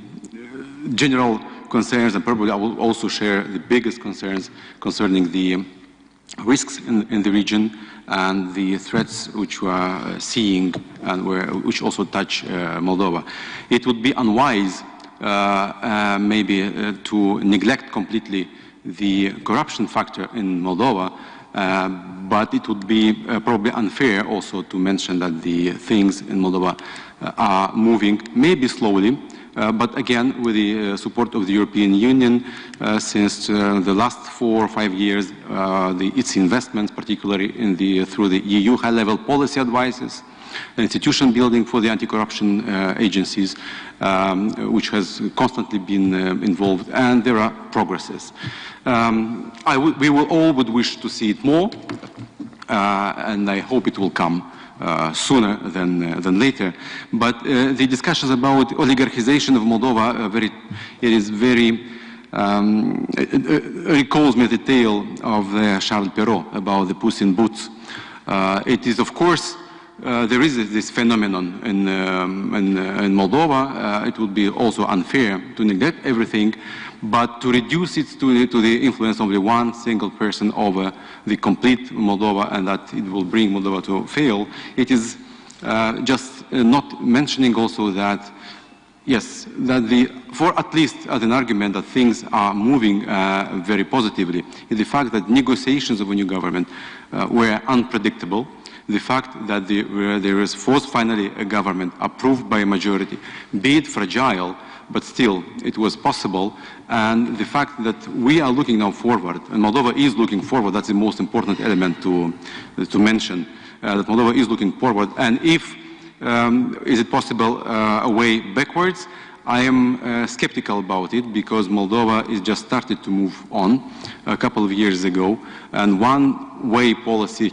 general concerns, and probably I will also share the biggest concerns concerning the risks in the region and the threats which we are seeing and which also touch Moldova. It would be unwise maybe to neglect completely the corruption factor in Moldova, but it would be probably unfair also to mention that the things in Moldova are moving maybe slowly, but again with the support of the European Union since the last 4 or 5 years, its investments, particularly through the EU high-level policy advices, institution building for the anti-corruption agencies, which has constantly been involved, and there are progresses. We all would wish to see it more, and I hope it will come sooner than later. But the discussions about oligarchization of Moldova, it recalls me the tale of Charles Perrault about the Puss in Boots. It is, of course, there is this phenomenon in Moldova. It would be also unfair to neglect everything, but to reduce it to the influence of the one single person over the complete Moldova, and that it will bring Moldova to fail. It is just not mentioning also that, yes, that for at least as an argument that things are moving very positively, is the fact that negotiations of a new government were unpredictable. The fact that there was finally a government approved by a majority, be it fragile, but still it was possible, and the fact that we are looking now forward, and Moldova is looking forward, that's the most important element to mention, that Moldova is looking forward, and if is it possible a way backwards? I am skeptical about it, because Moldova is just started to move on a couple of years ago, and one-way policy,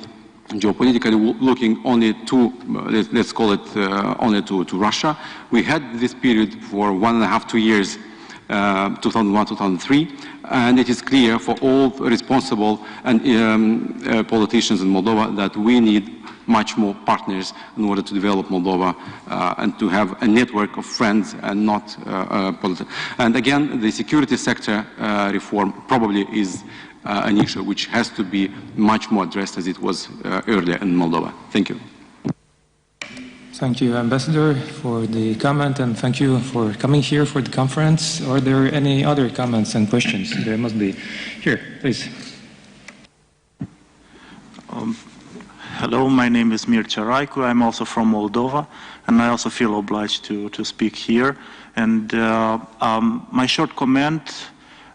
geopolitically looking only to, let's call it only to Russia. We had this period for 1.5 to 2 years, 2001, 2003, and it is clear for all responsible and politicians in Moldova that we need much more partners in order to develop Moldova and to have a network of friends and not politics. And again, the security sector reform probably is an issue which has to be much more addressed as it was earlier in Moldova. Thank you. Thank you, Ambassador, for the comment, and thank you for coming here for the conference. Are there any other comments and questions? There must be. Here, please. Hello, my name is Mircea Raicu. I'm also from Moldova, and I also feel obliged to speak here. And my short comment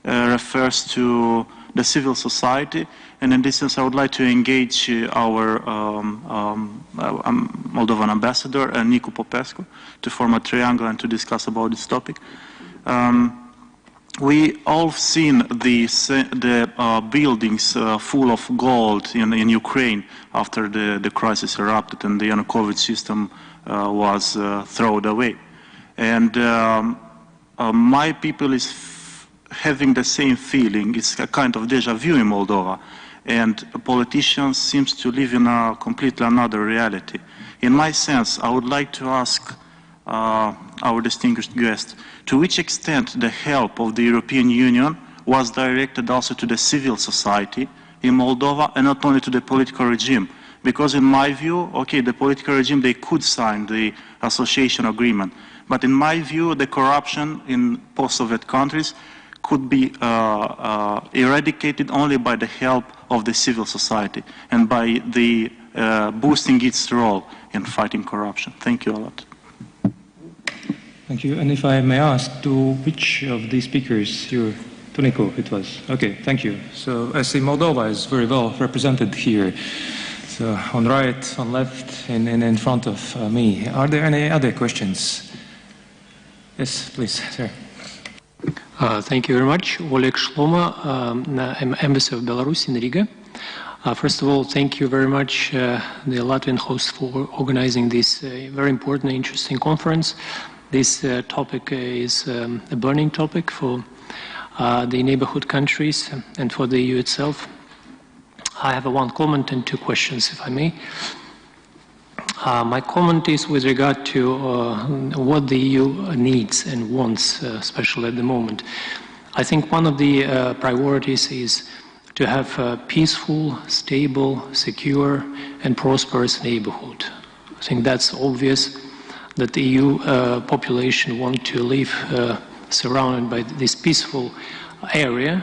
refers to the civil society, and in this sense I would like to engage our Moldovan ambassador, Nicu Popescu, to form a triangle and to discuss about this topic. We all seen the buildings full of gold in Ukraine after the crisis erupted and the Yanukovych system was thrown away. And my people is having the same feeling. It's a kind of deja vu in Moldova, and politicians seems to live in a completely another reality. In my sense, I would like to ask our distinguished guest, to which extent the help of the European Union was directed also to the civil society in Moldova and not only to the political regime? Because in my view, okay, the political regime, they could sign the association agreement, but in my view, the corruption in post-Soviet countries could be eradicated only by the help of the civil society and by the boosting its role in fighting corruption. Thank you a lot. Thank you. And if I may ask, to which of these speakers you're To Nicu it was. Okay, thank you. So I see Moldova is very well represented here. So on right, on left, in front of me. Are there any other questions? Yes, please, sir. Thank you very much. Oleg Shlomo, I'm Embassy of Belarus in Riga. First of all, thank you very much, the Latvian host, for organizing this very important and interesting conference. This topic is a burning topic for the neighborhood countries and for the EU itself. I have one comment and two questions, if I may. My comment is with regard to what the EU needs and wants, especially at the moment. I think one of the priorities is to have a peaceful, stable, secure, and prosperous neighborhood. I think that's obvious that the EU population want to live surrounded by this peaceful area,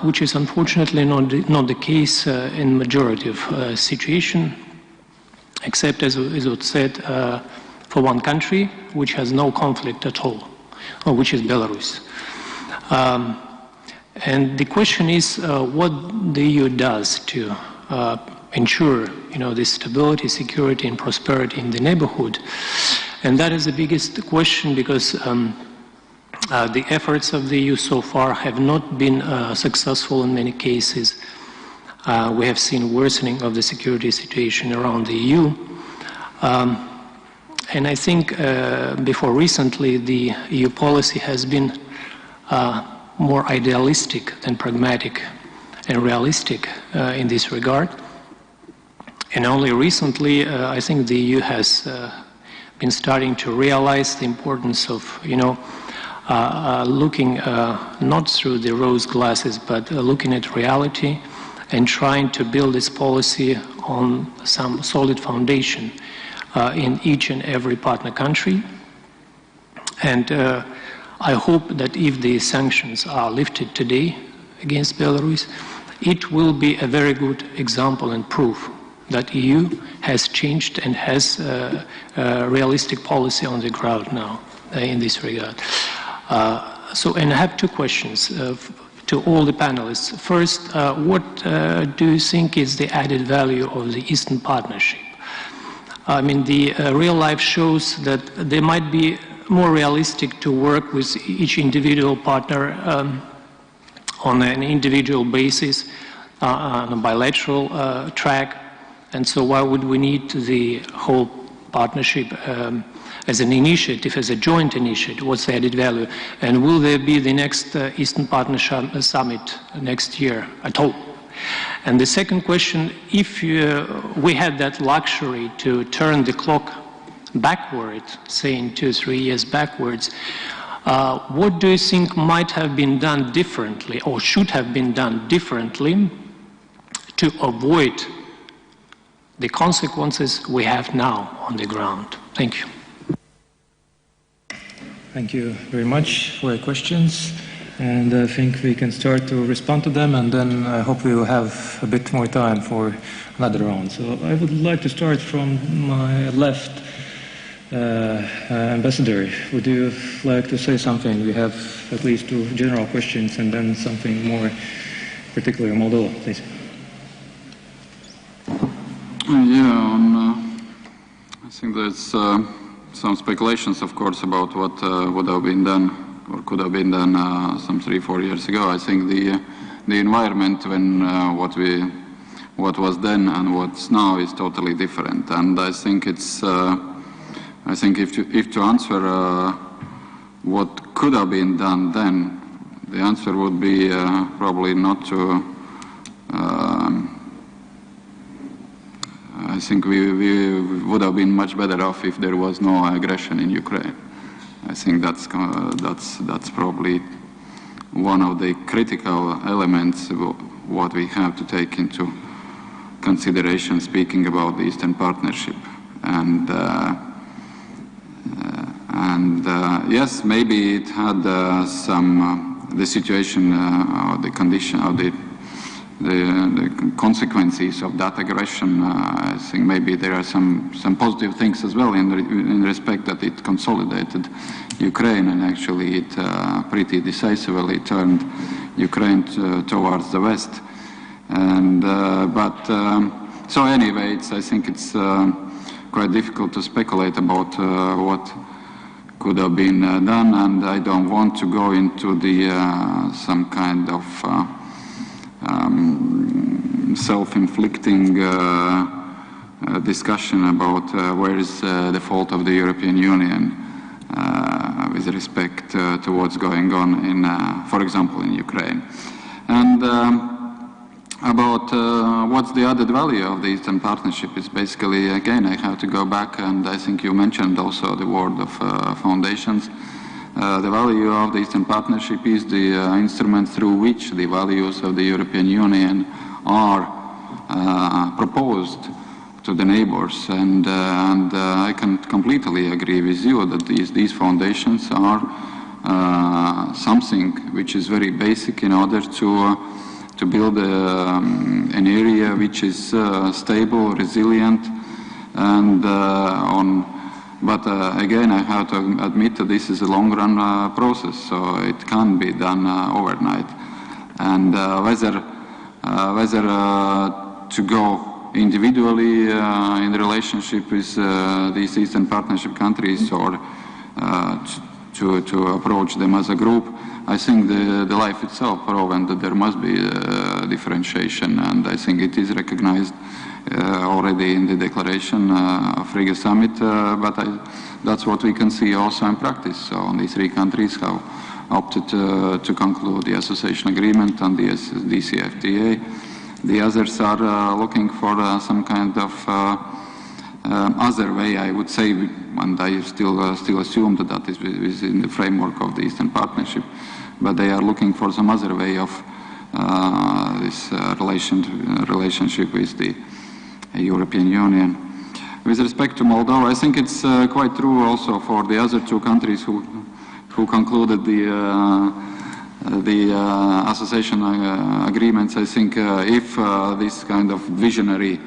which is unfortunately not the case in majority of situations. Except, as was said, for one country which has no conflict at all, which is Belarus. And the question is what the EU does to ensure, this stability, security, and prosperity in the neighborhood. And that is the biggest question because the efforts of the EU so far have not been successful in many cases. We have seen worsening of the security situation around the EU. And I think before recently, the EU policy has been more idealistic than pragmatic and realistic in this regard. And only recently, I think the EU has been starting to realize the importance of, looking not through the rose glasses, but looking at reality and trying to build this policy on some solid foundation in each and every partner country. And I hope that if the sanctions are lifted today against Belarus, it will be a very good example and proof that EU has changed and has a realistic policy on the ground now in this regard. And I have two questions to all the panelists. First, what do you think is the added value of the Eastern Partnership? I mean, the real life shows that they might be more realistic to work with each individual partner on an individual basis, on a bilateral track. And so why would we need the whole partnership as an initiative, as a joint initiative? What's the added value? And will there be the next Eastern Partnership Summit next year at all? And the second question, if we had that luxury to turn the clock backward, say in 2 or 3 years backwards, what do you think might have been done differently or should have been done differently to avoid the consequences we have now on the ground? Thank you. Thank you very much for your questions. And I think we can start to respond to them, and then I hope we will have a bit more time for another round. So I would like to start from my left. Ambassador, would you like to say something? We have at least 2 general questions and then something more particular in Moldova, please. I think there's some speculations, of course, about what would have been done or could have been done some 3-4 years ago. I think the environment when what was then and what's now is totally different, and I think it's. I think if to answer what could have been done then, the answer would be probably not to. I think we would have been much better off if there was no aggression in Ukraine. I think that's probably one of the critical elements of what we have to take into consideration speaking about the Eastern Partnership. And yes, maybe it had the situation or the condition of the the consequences of that aggression. I think maybe there are some positive things as well in respect that it consolidated Ukraine, and actually it pretty decisively turned Ukraine towards the West. And so anyway, I think it's quite difficult to speculate about what could have been done, and I don't want to go into the some kind of self-inflicting discussion about where is the fault of the European Union with respect to what's going on in, for example, in Ukraine. And about what's the added value of the Eastern Partnership is basically, again, I have to go back, and I think you mentioned also the word of foundations. The value of the Eastern Partnership is the instrument through which the values of the European Union are proposed to the neighbors, and I can completely agree with you that these foundations are something which is very basic in order to build an area which is stable, resilient, and but again, I have to admit that this is a long-run process, so it can't be done overnight. And whether to go individually in relationship with these Eastern Partnership countries, or to approach them as a group, I think the life itself proven that there must be differentiation, and I think it is recognized already in the declaration of Riga summit, but that's what we can see also in practice. So only 3 countries have opted to conclude the association agreement on the DCFTA. The others are looking for some kind of other way, I would say, and I still assume that is within the framework of the Eastern Partnership, but they are looking for some other way of this relationship with the European Union. With respect to Moldova, I think it's quite true also for the other 2 countries who concluded the association agreements. I think if this kind of visionary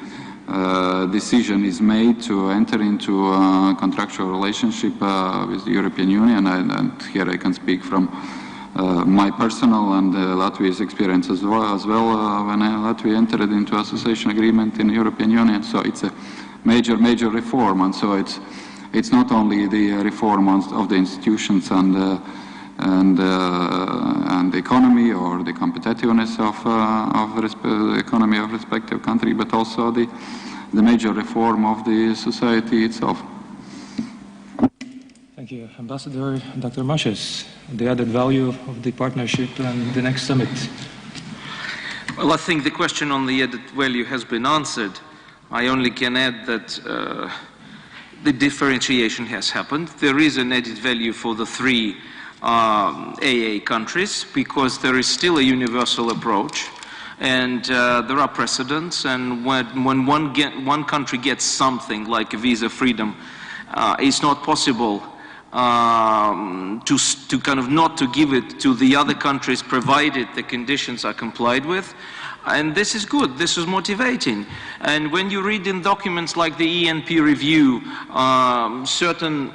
decision is made to enter into a contractual relationship with the European Union, and here I can speak from my personal and Latvia's experience as well when Latvia entered into association agreement in the European Union. So it's a major reform, and so it's not only the reform of the institutions and the economy or the competitiveness of the economy of respective country, but also the major reform of the society itself. Thank you, Ambassador. Dr. Moshes, the added value of the partnership and the next summit. Well, I think the question on the added value has been answered. I only can add that the differentiation has happened. There is an added value for the 3 AA countries, because there is still a universal approach, and there are precedents, and when one country gets something like a visa freedom, it's not possible to kind of not to give it to the other countries, provided the conditions are complied with. And this is good, this is motivating. And when you read in documents like the ENP review, certain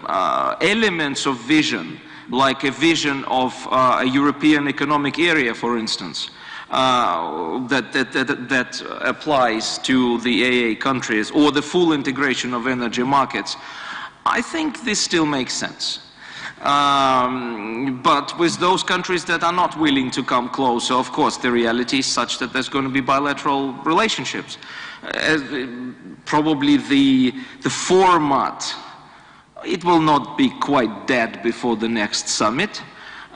elements of vision, like a vision of a European economic area, for instance, that applies to the AA countries, or the full integration of energy markets, I think this still makes sense. But with those countries that are not willing to come closer, of course, the reality is such that there's going to be bilateral relationships. Probably the format, it will not be quite dead before the next summit,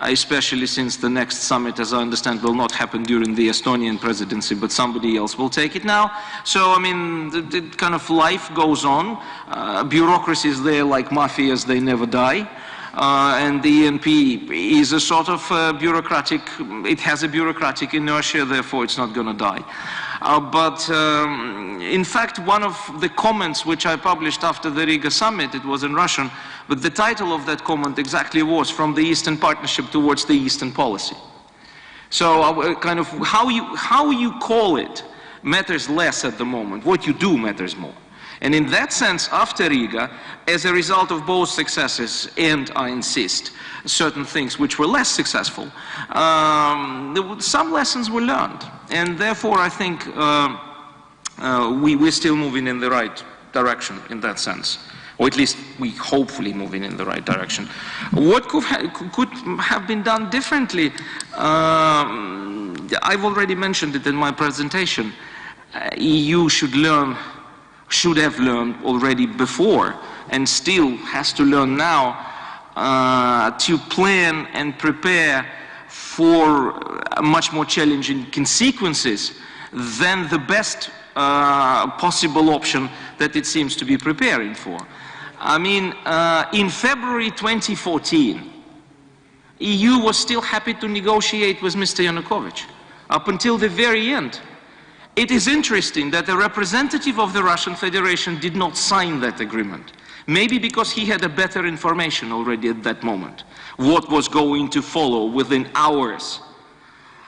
especially since the next summit, as I understand, will not happen during the Estonian presidency, but somebody else will take it now. So, I mean, the kind of life goes on. Bureaucracy is there like mafias, they never die. And the ENP is a sort of bureaucratic, it has a bureaucratic inertia, therefore it's not going to die. But in fact, one of the comments which I published after the Riga summit, it was in Russian, but the title of that comment exactly was "From the Eastern Partnership towards the Eastern Policy." So kind of how you call it matters less at the moment. What you do matters more. And in that sense, after Riga, as a result of both successes and, I insist, certain things which were less successful, some lessons were learned. And therefore, I think we're still moving in the right direction in that sense. Or at least we hopefully moving in the right direction. What could have been done differently? I've already mentioned it in my presentation. EU should have learned already before, and still has to learn now, to plan and prepare for much more challenging consequences than the best possible option that it seems to be preparing for. I mean, in February 2014, EU was still happy to negotiate with Mr. Yanukovych up until the very end. It is interesting that a representative of the Russian Federation did not sign that agreement. Maybe because he had a better information already at that moment. What was going to follow within hours?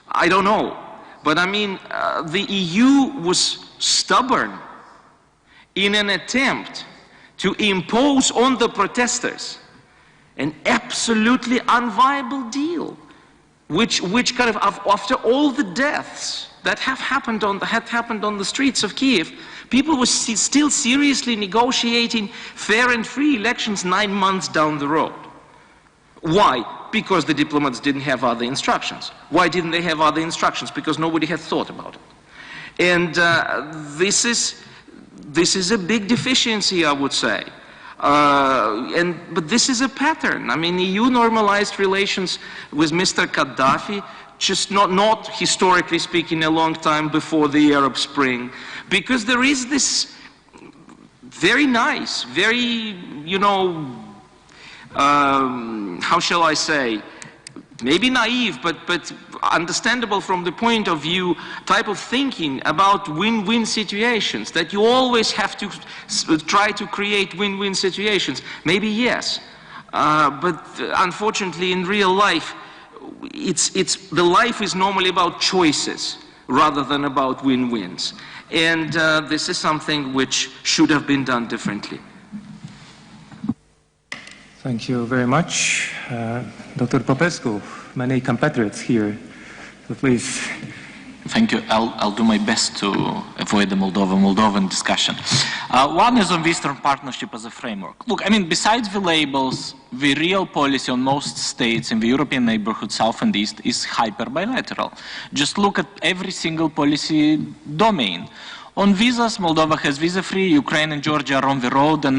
I don't know. But I mean, the EU was stubborn in an attempt to impose on the protesters an absolutely unviable deal, which kind of, after all the deaths that had happened on the streets of Kiev, people were still seriously negotiating fair and free elections 9 months down the road. Why? Because the diplomats didn't have other instructions. Why didn't they have other instructions? Because nobody had thought about it. And this is a big deficiency, I would say. But this is a pattern. I mean, EU normalized relations with Mr. Gaddafi, just not historically speaking a long time before the Arab Spring, because there is this very nice, very, you know, how shall I say, maybe naive, but understandable from the point of view type of thinking about win-win situations, that you always have to try to create win-win situations. Maybe yes, but unfortunately in real life, the life is normally about choices rather than about win-wins. And this is something which should have been done differently. Thank you very much. Dr. Popescu, many compatriots here, so please. Thank you. I'll do my best to avoid the Moldovan discussion. One is on the Eastern Partnership as a framework. Look, I mean, besides the labels, the real policy on most states in the European neighborhood, South and East, is hyper-bilateral. Just look at every single policy domain. On visas, Moldova has visa-free, Ukraine and Georgia are on the road, and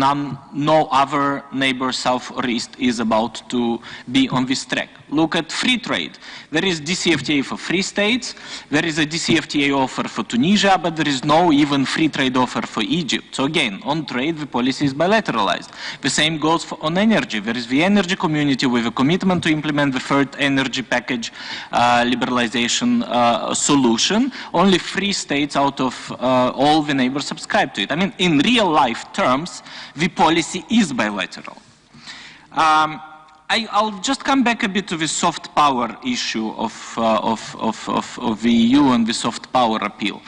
no other neighbor, south or east, is about to be on this track. Look at free trade. There is DCFTA for free states, there is a DCFTA offer for Tunisia, but there is no even free trade offer for Egypt. So again, on trade, the policy is bilateralized. The same goes on energy. There is the energy community with a commitment to implement the third energy package liberalization solution. Only 3 states out of all the neighbors subscribe to it. I mean, in real life terms, the policy is bilateral. I'll just come back a bit to the soft power issue of the EU and the soft power appeal.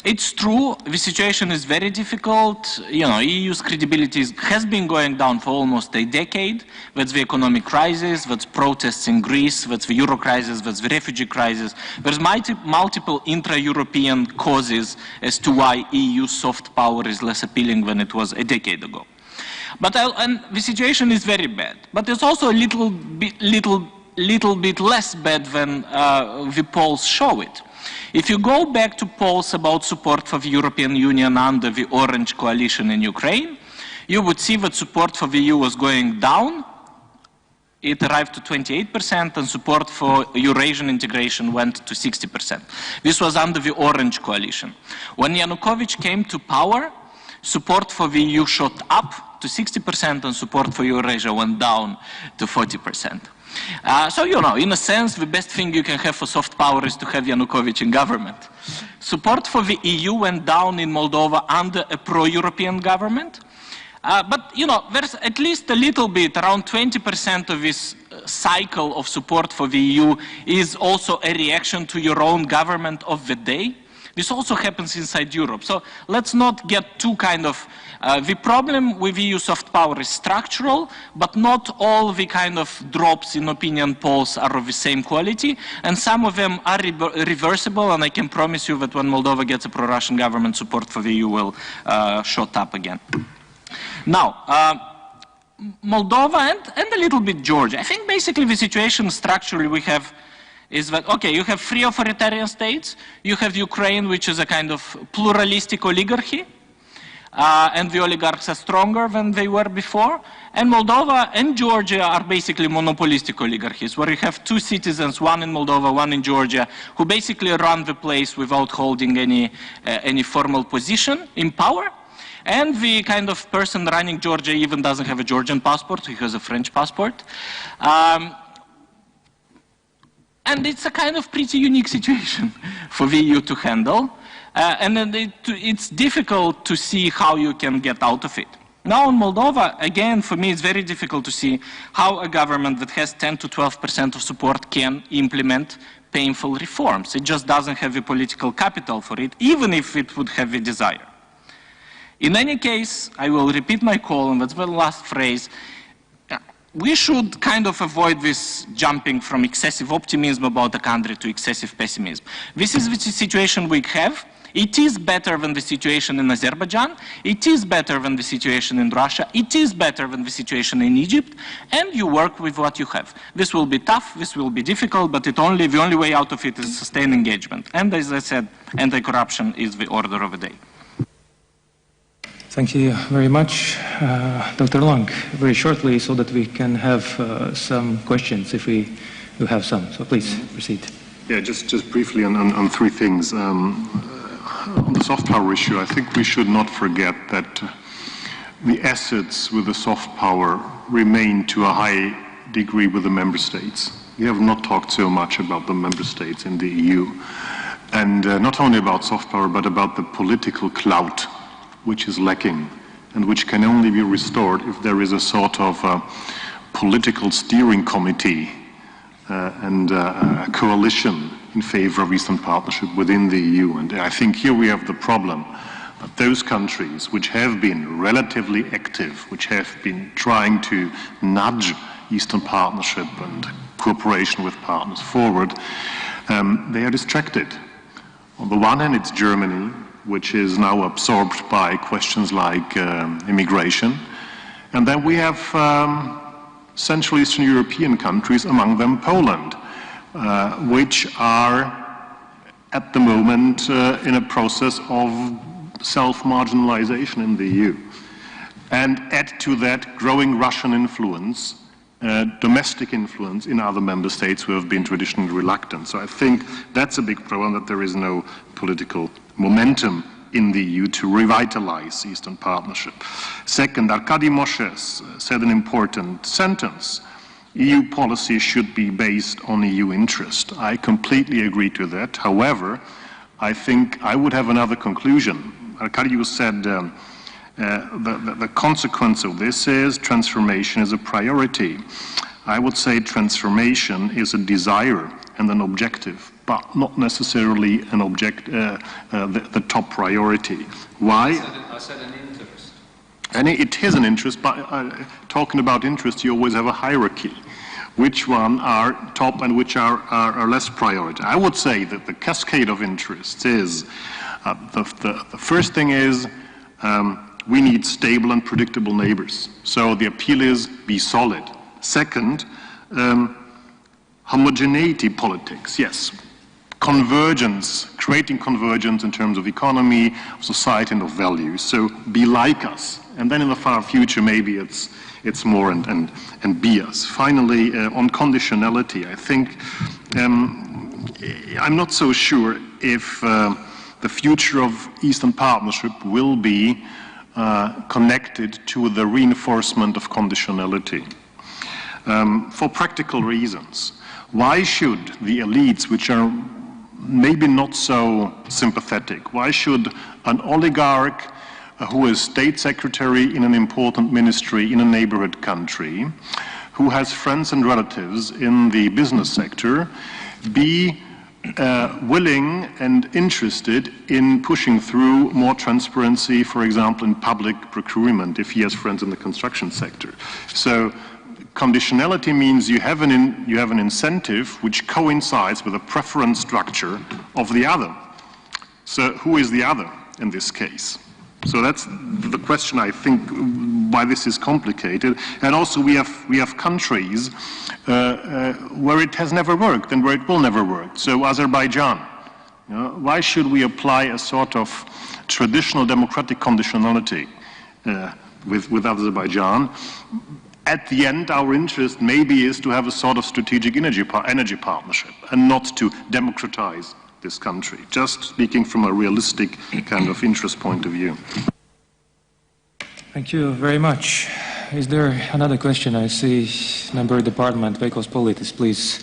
It's true, the situation is very difficult. You know, EU's credibility has been going down for almost a decade. That's the economic crisis, that's protests in Greece, that's the Euro crisis, that's the refugee crisis. There's multiple intra-European causes as to why EU soft power is less appealing than it was a decade ago. But and the situation is very bad. But it's also a little bit less bad than the polls show it. If you go back to polls about support for the European Union under the Orange coalition in Ukraine, you would see that support for the EU was going down. It arrived to 28%, and support for Eurasian integration went to 60%. This was under the Orange coalition. When Yanukovych came to power, support for the EU shot up to 60%, and support for Eurasia went down to 40%. So, you know, in a sense, the best thing you can have for soft power is to have Yanukovych in government. Support for the EU went down in Moldova under a pro-European government. But, you know, there's at least a little bit, around 20% of this cycle of support for the EU is also a reaction to your own government of the day. This also happens inside Europe. So let's not get too kind of, the problem with EU soft power is structural, but not all the kind of drops in opinion polls are of the same quality, and some of them are reversible, and I can promise you that when Moldova gets a pro-Russian government, support for the EU will shot up again. Now, Moldova and a little bit Georgia. I think basically the situation structurally we have is that, okay, you have 3 authoritarian states, you have Ukraine, which is a kind of pluralistic oligarchy, and the oligarchs are stronger than they were before, and Moldova and Georgia are basically monopolistic oligarchies, where you have 2 citizens, one in Moldova, one in Georgia, who basically run the place without holding any formal position in power. And the kind of person running Georgia even doesn't have a Georgian passport, he has a French passport. And it's a kind of pretty unique situation for the EU to handle. And then it's difficult to see how you can get out of it. Now in Moldova, again, for me, it's very difficult to see how a government that has 10 to 12% of support can implement painful reforms. It just doesn't have the political capital for it, even if it would have the desire. In any case, I will repeat my call, and that's the last phrase. We should kind of avoid this jumping from excessive optimism about the country to excessive pessimism. This is the situation we have. It is better than the situation in Azerbaijan. It is better than the situation in Russia. It is better than the situation in Egypt. And you work with what you have. This will be tough. This will be difficult. But the only way out of it is sustained engagement. And as I said, anti-corruption is the order of the day. Thank you very much, Dr. Long. Very shortly, so that we can have some questions if we have some. So please proceed. Yeah, just briefly on 3 things. On the soft power issue, I think we should not forget that the assets with the soft power remain to a high degree with the member states. We have not talked so much about the member states in the EU. And not only about soft power, but about the political clout which is lacking and which can only be restored if there is a sort of political steering committee and a coalition in favor of Eastern Partnership within the EU. And I think here we have the problem that those countries which have been relatively active, which have been trying to nudge Eastern Partnership and cooperation with partners forward, they are distracted. On the one hand, it's Germany, which is now absorbed by questions like immigration. And then we have Central Eastern European countries, among them Poland, which are at the moment in a process of self-marginalization in the EU. And add to that growing Russian influence, domestic influence in other member states who have been traditionally reluctant. So I think that's a big problem, that there is no political momentum in the EU to revitalize Eastern Partnership. Second, Arkady Moshes said an important sentence. EU policy should be based on EU interest. I completely agree to that. However, I think I would have another conclusion. Arkady said the consequence of this is transformation is a priority. I would say transformation is a desire and an objective, but not necessarily an the top priority. Why? I said an interest. And it is an interest, but talking about interest, you always have a hierarchy. Which one are top and which are less priority? I would say that the cascade of interests is, the first thing is, we need stable and predictable neighbors. So the appeal is be solid. Second, homogeneity politics, yes. Convergence, creating convergence in terms of economy, of society, and of values. So be like us. And then in the far future, maybe it's more and be us. Finally, on conditionality, I think I'm not so sure if the future of Eastern Partnership will be connected to the reinforcement of conditionality. For practical reasons. Why should the elites, which are maybe not so sympathetic, why should an oligarch who is state secretary in an important ministry in a neighborhood country, who has friends and relatives in the business sector be willing and interested in pushing through more transparency, for example, in public procurement, if he has friends in the construction sector. So conditionality means you have an incentive which coincides with a preference structure of the other. So who is the other in this case? So that's the question, I think, why this is complicated. And also we have countries where it has never worked and where it will never work. So Azerbaijan, why should we apply a sort of traditional democratic conditionality with Azerbaijan? At the end, our interest maybe is to have a sort of strategic energy partnership and not to democratize this country, just speaking from a realistic kind of interest point of view. Thank you very much. Is there another question? I see Member of the Parliament, Veikos Polītis, please.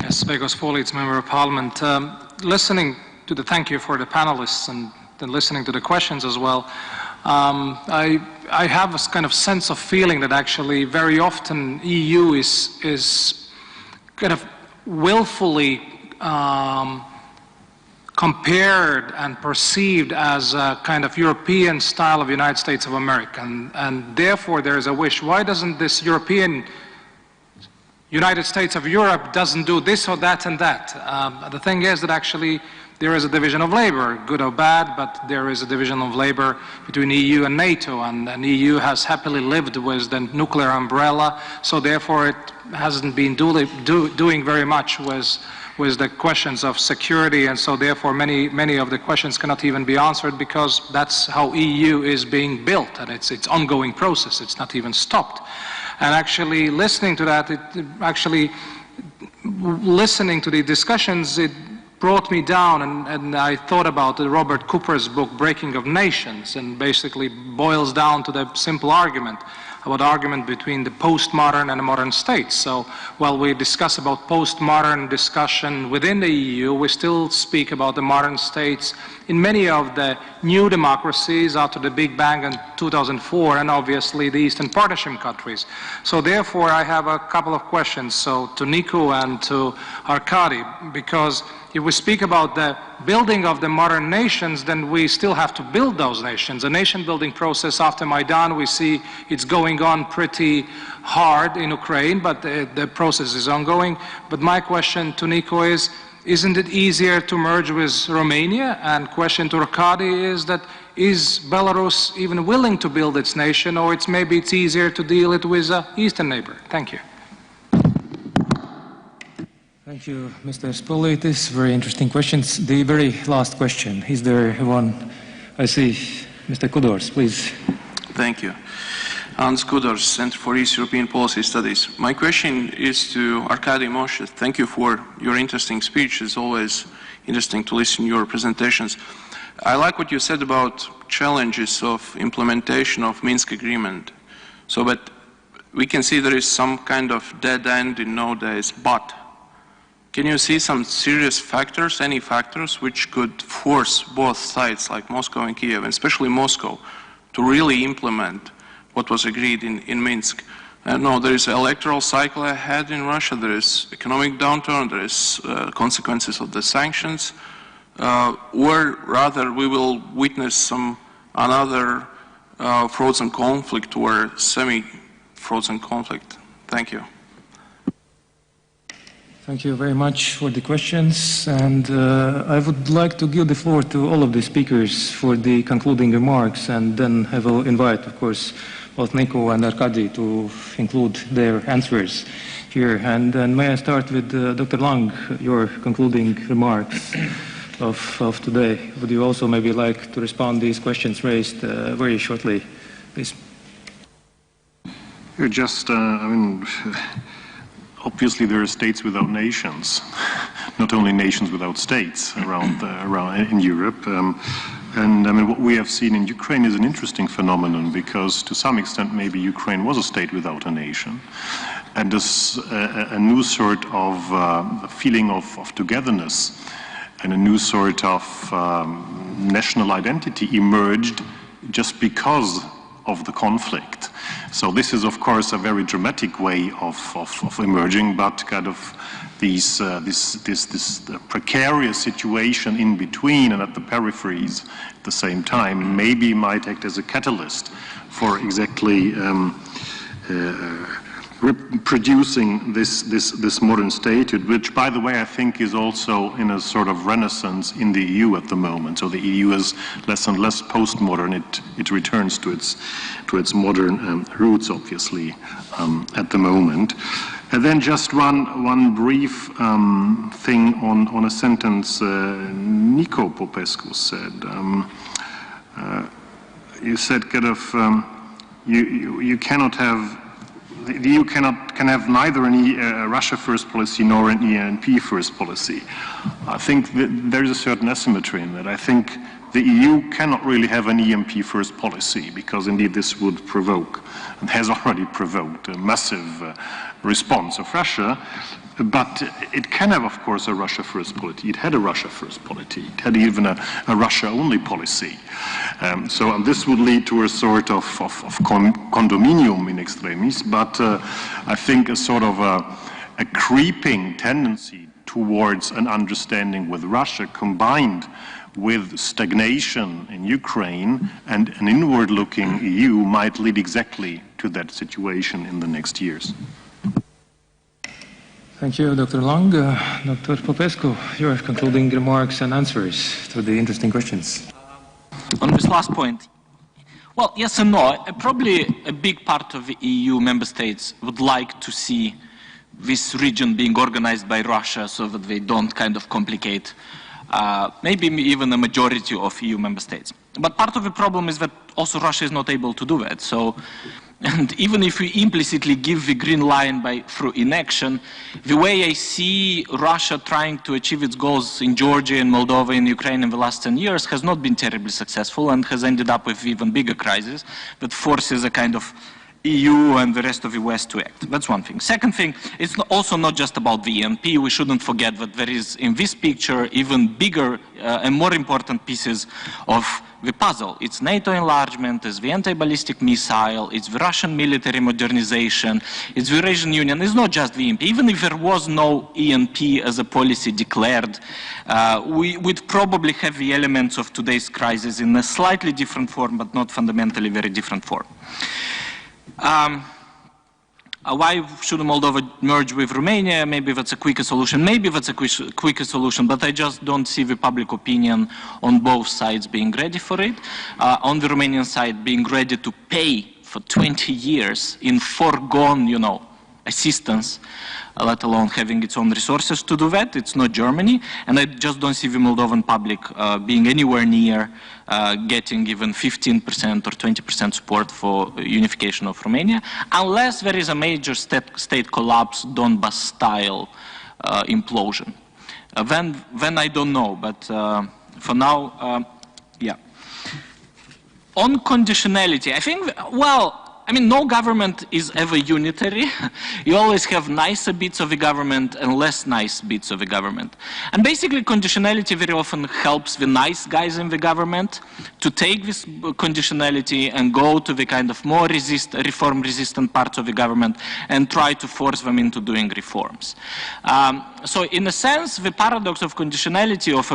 Yes, Veikos Polītis, Member of Parliament. Thank you for the panelists and then listening to the questions as well. I have a kind of sense of feeling that actually very often EU is kind of willfully compared and perceived as a kind of European style of United States of America, and therefore there is a wish, why doesn't this European United States of Europe doesn't do this or that and that? The thing is that actually there is a division of labor, good or bad, but there is a division of labor between EU and NATO, and EU has happily lived with the nuclear umbrella, so therefore it hasn't been doing very much with the questions of security, and so therefore many of the questions cannot even be answered because that's how EU is being built, and it's ongoing process, it's not even stopped. And actually listening to that, listening to the discussions, it brought me down, and I thought about Robert Cooper's book, Breaking of Nations, and basically boils down to the simple argument between the postmodern and the modern states. So while we discuss about postmodern discussion within the EU, we still speak about the modern states in many of the new democracies after the Big Bang in 2004, and obviously the Eastern Partnership countries. So therefore I have a couple of questions, so to Nicu and to Arkady, because if we speak about the building of the modern nations, then we still have to build those nations. The nation building process after Maidan, we see it's going on pretty hard in Ukraine, but the process is ongoing. But my question to Nicu is, isn't it easier to merge with Romania? And question to Arkady is that, is Belarus even willing to build its nation, or maybe it's easier to deal it with an eastern neighbor? Thank you. Thank you, Mr. Polītis. Very interesting questions. The very last question, is there one? I see Mr. Kudors, please. Thank you. Hans Kudors, Center for East European Policy Studies. My question is to Arkady Moshes. Thank you for your interesting speech. It's always interesting to listen to your presentations. I like what you said about challenges of implementation of Minsk agreement. So, but we can see there is some kind of dead end in nowadays, but can you see some serious factors, any factors, which could force both sides, like Moscow and Kiev, and especially Moscow, to really implement what was agreed in Minsk? No, there is an electoral cycle ahead in Russia, there is economic downturn, there is consequences of the sanctions, or rather we will witness another frozen conflict or semi-frozen conflict. Thank you. Thank you very much for the questions, and I would like to give the floor to all of the speakers for the concluding remarks, and then I will invite, of course, both Nicu and Arkady to include their answers here. And then may I start with Dr. Lang, your concluding remarks of today. Would you also maybe like to respond to these questions raised very shortly, please? Obviously, there are states without nations, not only nations without states around in Europe. And I mean, what we have seen in Ukraine is an interesting phenomenon because, to some extent, maybe Ukraine was a state without a nation, and this a new sort of feeling of togetherness and a new sort of national identity emerged just because of the conflict. So this is, of course, a very dramatic way of emerging, but kind of this precarious situation in between and at the peripheries at the same time maybe might act as a catalyst for exactly producing this modern statehood, which, by the way, I think is also in a sort of renaissance in the EU at the moment. So the EU is less and less postmodern. It returns to its modern roots, obviously, at the moment. And then just one brief thing on a sentence Nicu Popescu said. You said kind of you cannot have. The EU can have neither a Russia first policy nor an ENP first policy. I think that there is a certain asymmetry in that. I think the EU cannot really have an ENP first policy because indeed this would provoke, and has already provoked, a massive response of Russia. But it can have, of course, a Russia first policy. It had a Russia first policy. It had even a Russia only policy. So this would lead to a sort of condominium in extremis, but I think a sort of a creeping tendency towards an understanding with Russia combined with stagnation in Ukraine and an inward-looking EU might lead exactly to that situation in the next years. Thank you, Dr. Long. Dr. Popescu, your concluding remarks and answers to the interesting questions. On this last point, well, yes and no. Probably a big part of the EU member states would like to see this region being organized by Russia so that they don't kind of complicate maybe even a majority of EU member states. But part of the problem is that also Russia is not able to do that. So, and even if we implicitly give the green line through inaction, the way I see Russia trying to achieve its goals in Georgia and Moldova and Ukraine in the last 10 years has not been terribly successful and has ended up with even bigger crisis that forces a kind of EU and the rest of the West to act. That's one thing. Second thing, it's also not just about the ENP. We shouldn't forget that there is in this picture even bigger and more important pieces of the puzzle. It's NATO enlargement, it's the anti-ballistic missile, it's the Russian military modernization, it's the Eurasian Union. It's not just the ENP. Even if there was no ENP as a policy declared, we would probably have the elements of today's crisis in a slightly different form, but not fundamentally very different form. Why should Moldova merge with Romania? Maybe that's a quicker solution. Maybe that's a quicker solution, but I just don't see the public opinion on both sides being ready for it. On the Romanian side, being ready to pay for 20 years in foregone, assistance, let alone having its own resources to do that. It's not Germany, and I just don't see the Moldovan public being anywhere near getting even 15% or 20% support for unification of Romania, unless there is a major state collapse, Donbass-style implosion. Then I don't know, but for now, yeah. On conditionality, I think, no government is ever unitary. You always have nicer bits of the government and less nice bits of the government. And basically conditionality very often helps the nice guys in the government to take this conditionality and go to the kind of more reform-resistant parts of the government and try to force them into doing reforms. So in a sense, the paradox of conditionality of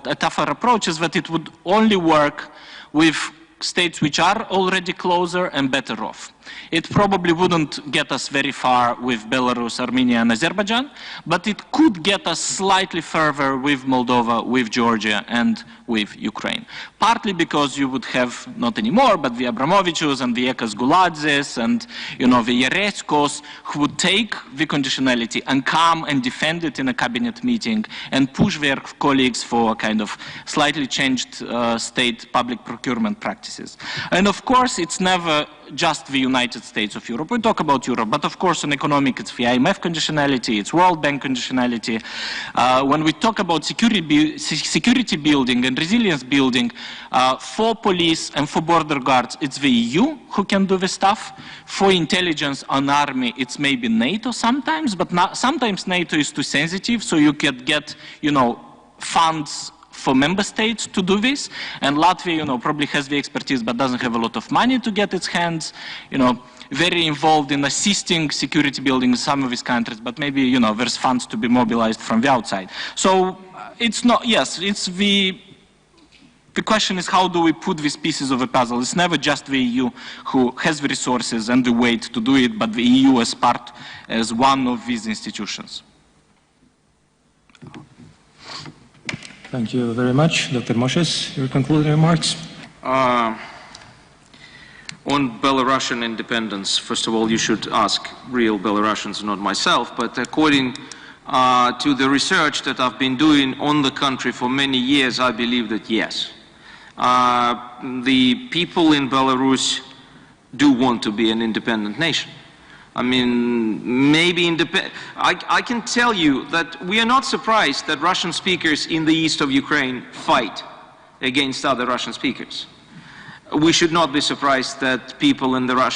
a tougher approach is that it would only work with states which are already closer and better off. It probably wouldn't get us very far with Belarus, Armenia, and Azerbaijan, but it could get us slightly further with Moldova, with Georgia, and with Ukraine. Partly because you would have, not anymore, but the Abramovichus and the Ekas Guladzes and, the Yereskos who would take the conditionality and come and defend it in a cabinet meeting and push their colleagues for a kind of slightly changed state public procurement practices. And of course, it's never just the United States of Europe. We talk about Europe, but of course on economic it's the IMF conditionality, it's World Bank conditionality. When we talk about security building and resilience building, for police and for border guards, it's the EU who can do the stuff. For intelligence and army, it's maybe NATO sometimes, but sometimes NATO is too sensitive, so you can get, funds for member states to do this, and Latvia, probably has the expertise but doesn't have a lot of money to get its hands, very involved in assisting security building in some of these countries, but maybe, there's funds to be mobilized from the outside. So it's not, yes, it's the question is how do we put these pieces of a puzzle? It's never just the EU who has the resources and the weight to do it, but the EU as one of these institutions. Thank you very much. Dr. Moshes, your concluding remarks? On Belarusian independence, first of all, you should ask real Belarusians, not myself, but according to the research that I've been doing on the country for many years, I believe that yes. The people in Belarus do want to be an independent nation. I mean, maybe I can tell you that we are not surprised that Russian speakers in the east of Ukraine fight against other Russian speakers. We should not be surprised that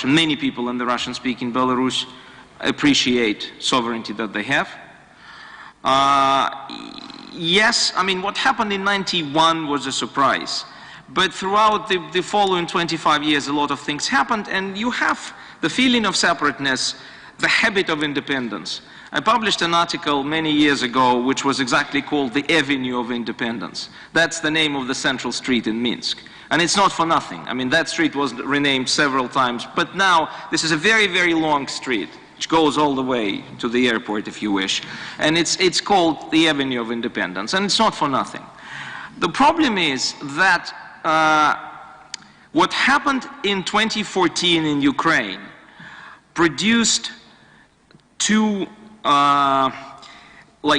many people in the Russian-speaking Belarus appreciate sovereignty that they have. Yes, I mean, what happened in '91 was a surprise. But throughout the following 25 years, a lot of things happened, and you have the feeling of separateness, the habit of independence. I published an article many years ago which was exactly called the Avenue of Independence. That's the name of the central street in Minsk. And it's not for nothing. I mean, that street was renamed several times, but now this is a very, very long street, which goes all the way to the airport, if you wish. And it's called the Avenue of Independence, and it's not for nothing. The problem is that what happened in 2014 in Ukraine produced two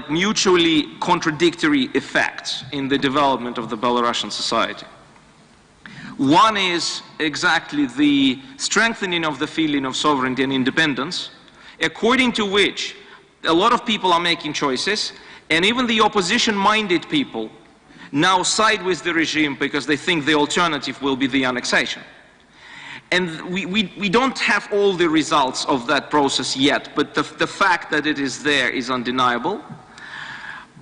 mutually contradictory effects in the development of the Belarusian society. One is exactly the strengthening of the feeling of sovereignty and independence, according to which a lot of people are making choices, and even the opposition-minded people now side with the regime because they think the alternative will be the annexation. And we don't have all the results of that process yet, but the fact that it is there is undeniable.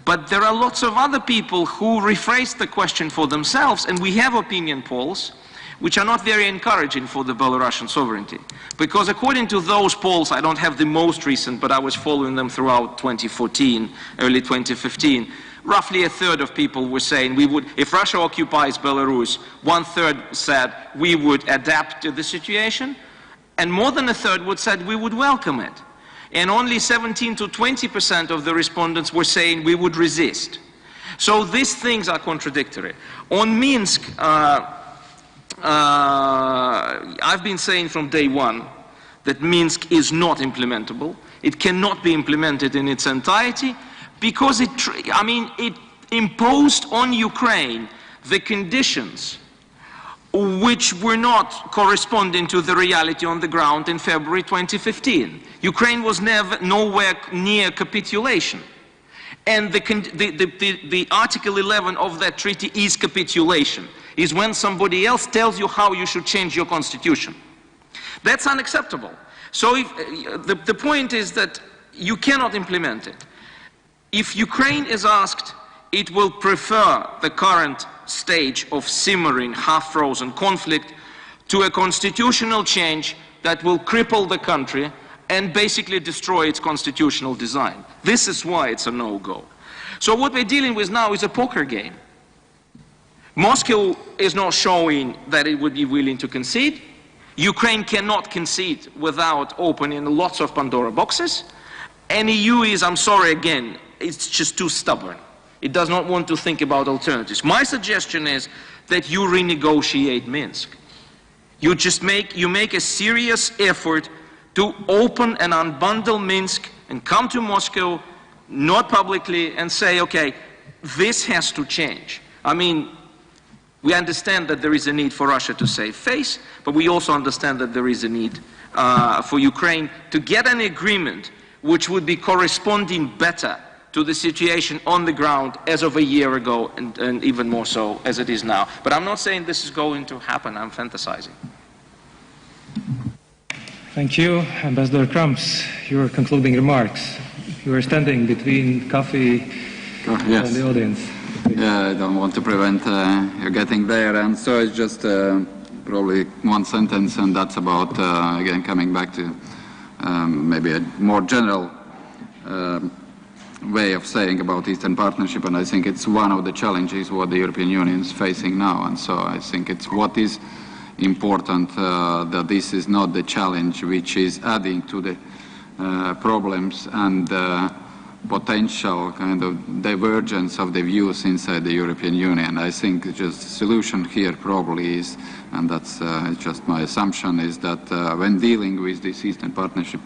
But there are lots of other people who rephrase the question for themselves, and we have opinion polls which are not very encouraging for the Belarusian sovereignty. Because according to those polls, I don't have the most recent, but I was following them throughout 2014, early 2015, roughly a third of people were saying we would, if Russia occupies Belarus, 1/3 said we would adapt to the situation, and more than a third would said we would welcome it. And only 17 to 20% of the respondents were saying we would resist. So these things are contradictory. On Minsk, I've been saying from day one that Minsk is not implementable. It cannot be implemented in its entirety because it imposed on Ukraine the conditions which were not corresponding to the reality on the ground in February 2015. Ukraine was nowhere near capitulation. And the Article 11 of that treaty is capitulation, is when somebody else tells you how you should change your constitution. That's unacceptable. So the point is that you cannot implement it. If Ukraine is asked, it will prefer the current stage of simmering, half-frozen conflict to a constitutional change that will cripple the country and basically destroy its constitutional design. This is why it's a no-go. So what we're dealing with now is a poker game. Moscow is not showing that it would be willing to concede. Ukraine cannot concede without opening lots of Pandora boxes. And EU is, I'm sorry again, it's just too stubborn. It does not want to think about alternatives. My suggestion is that you renegotiate Minsk. You make a serious effort to open and unbundle Minsk and come to Moscow, not publicly, and say, okay, this has to change. I mean, we understand that there is a need for Russia to save face, but we also understand that there is a need for Ukraine to get an agreement which would be corresponding better to the situation on the ground as of a year ago and even more so as it is now. But I'm not saying this is going to happen, I'm fantasizing. Thank you. Ambassador Krams, your concluding remarks. You are standing between coffee yes. and the audience. Yeah, I don't want to prevent you getting there, and so it's just probably one sentence, and that's about, again, coming back to maybe a more general way of saying about Eastern Partnership, and I think it's one of the challenges what the European Union is facing now, and so I think it's what is important, that this is not the challenge which is adding to the problems and potential kind of divergence of the views inside the European Union. I think just the solution here probably is, and that's just my assumption, is that when dealing with these Eastern Partnership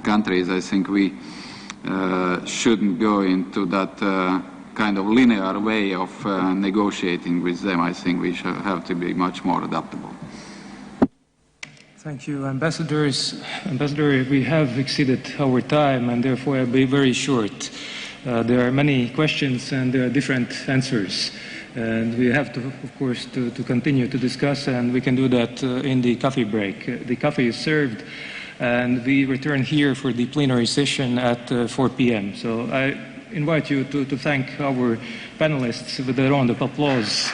countries, I think we shouldn't go into that kind of linear way of negotiating with them. I think we should have to be much more adaptable. Thank you, ambassadors. Ambassador, we have exceeded our time, and therefore I'll be very short. There are many questions and there are different answers. And we have to, of course, to continue to discuss, and we can do that in the coffee break. The coffee is served, and we return here for the plenary session at 4 p.m. So I invite you to thank our panelists with a round of applause.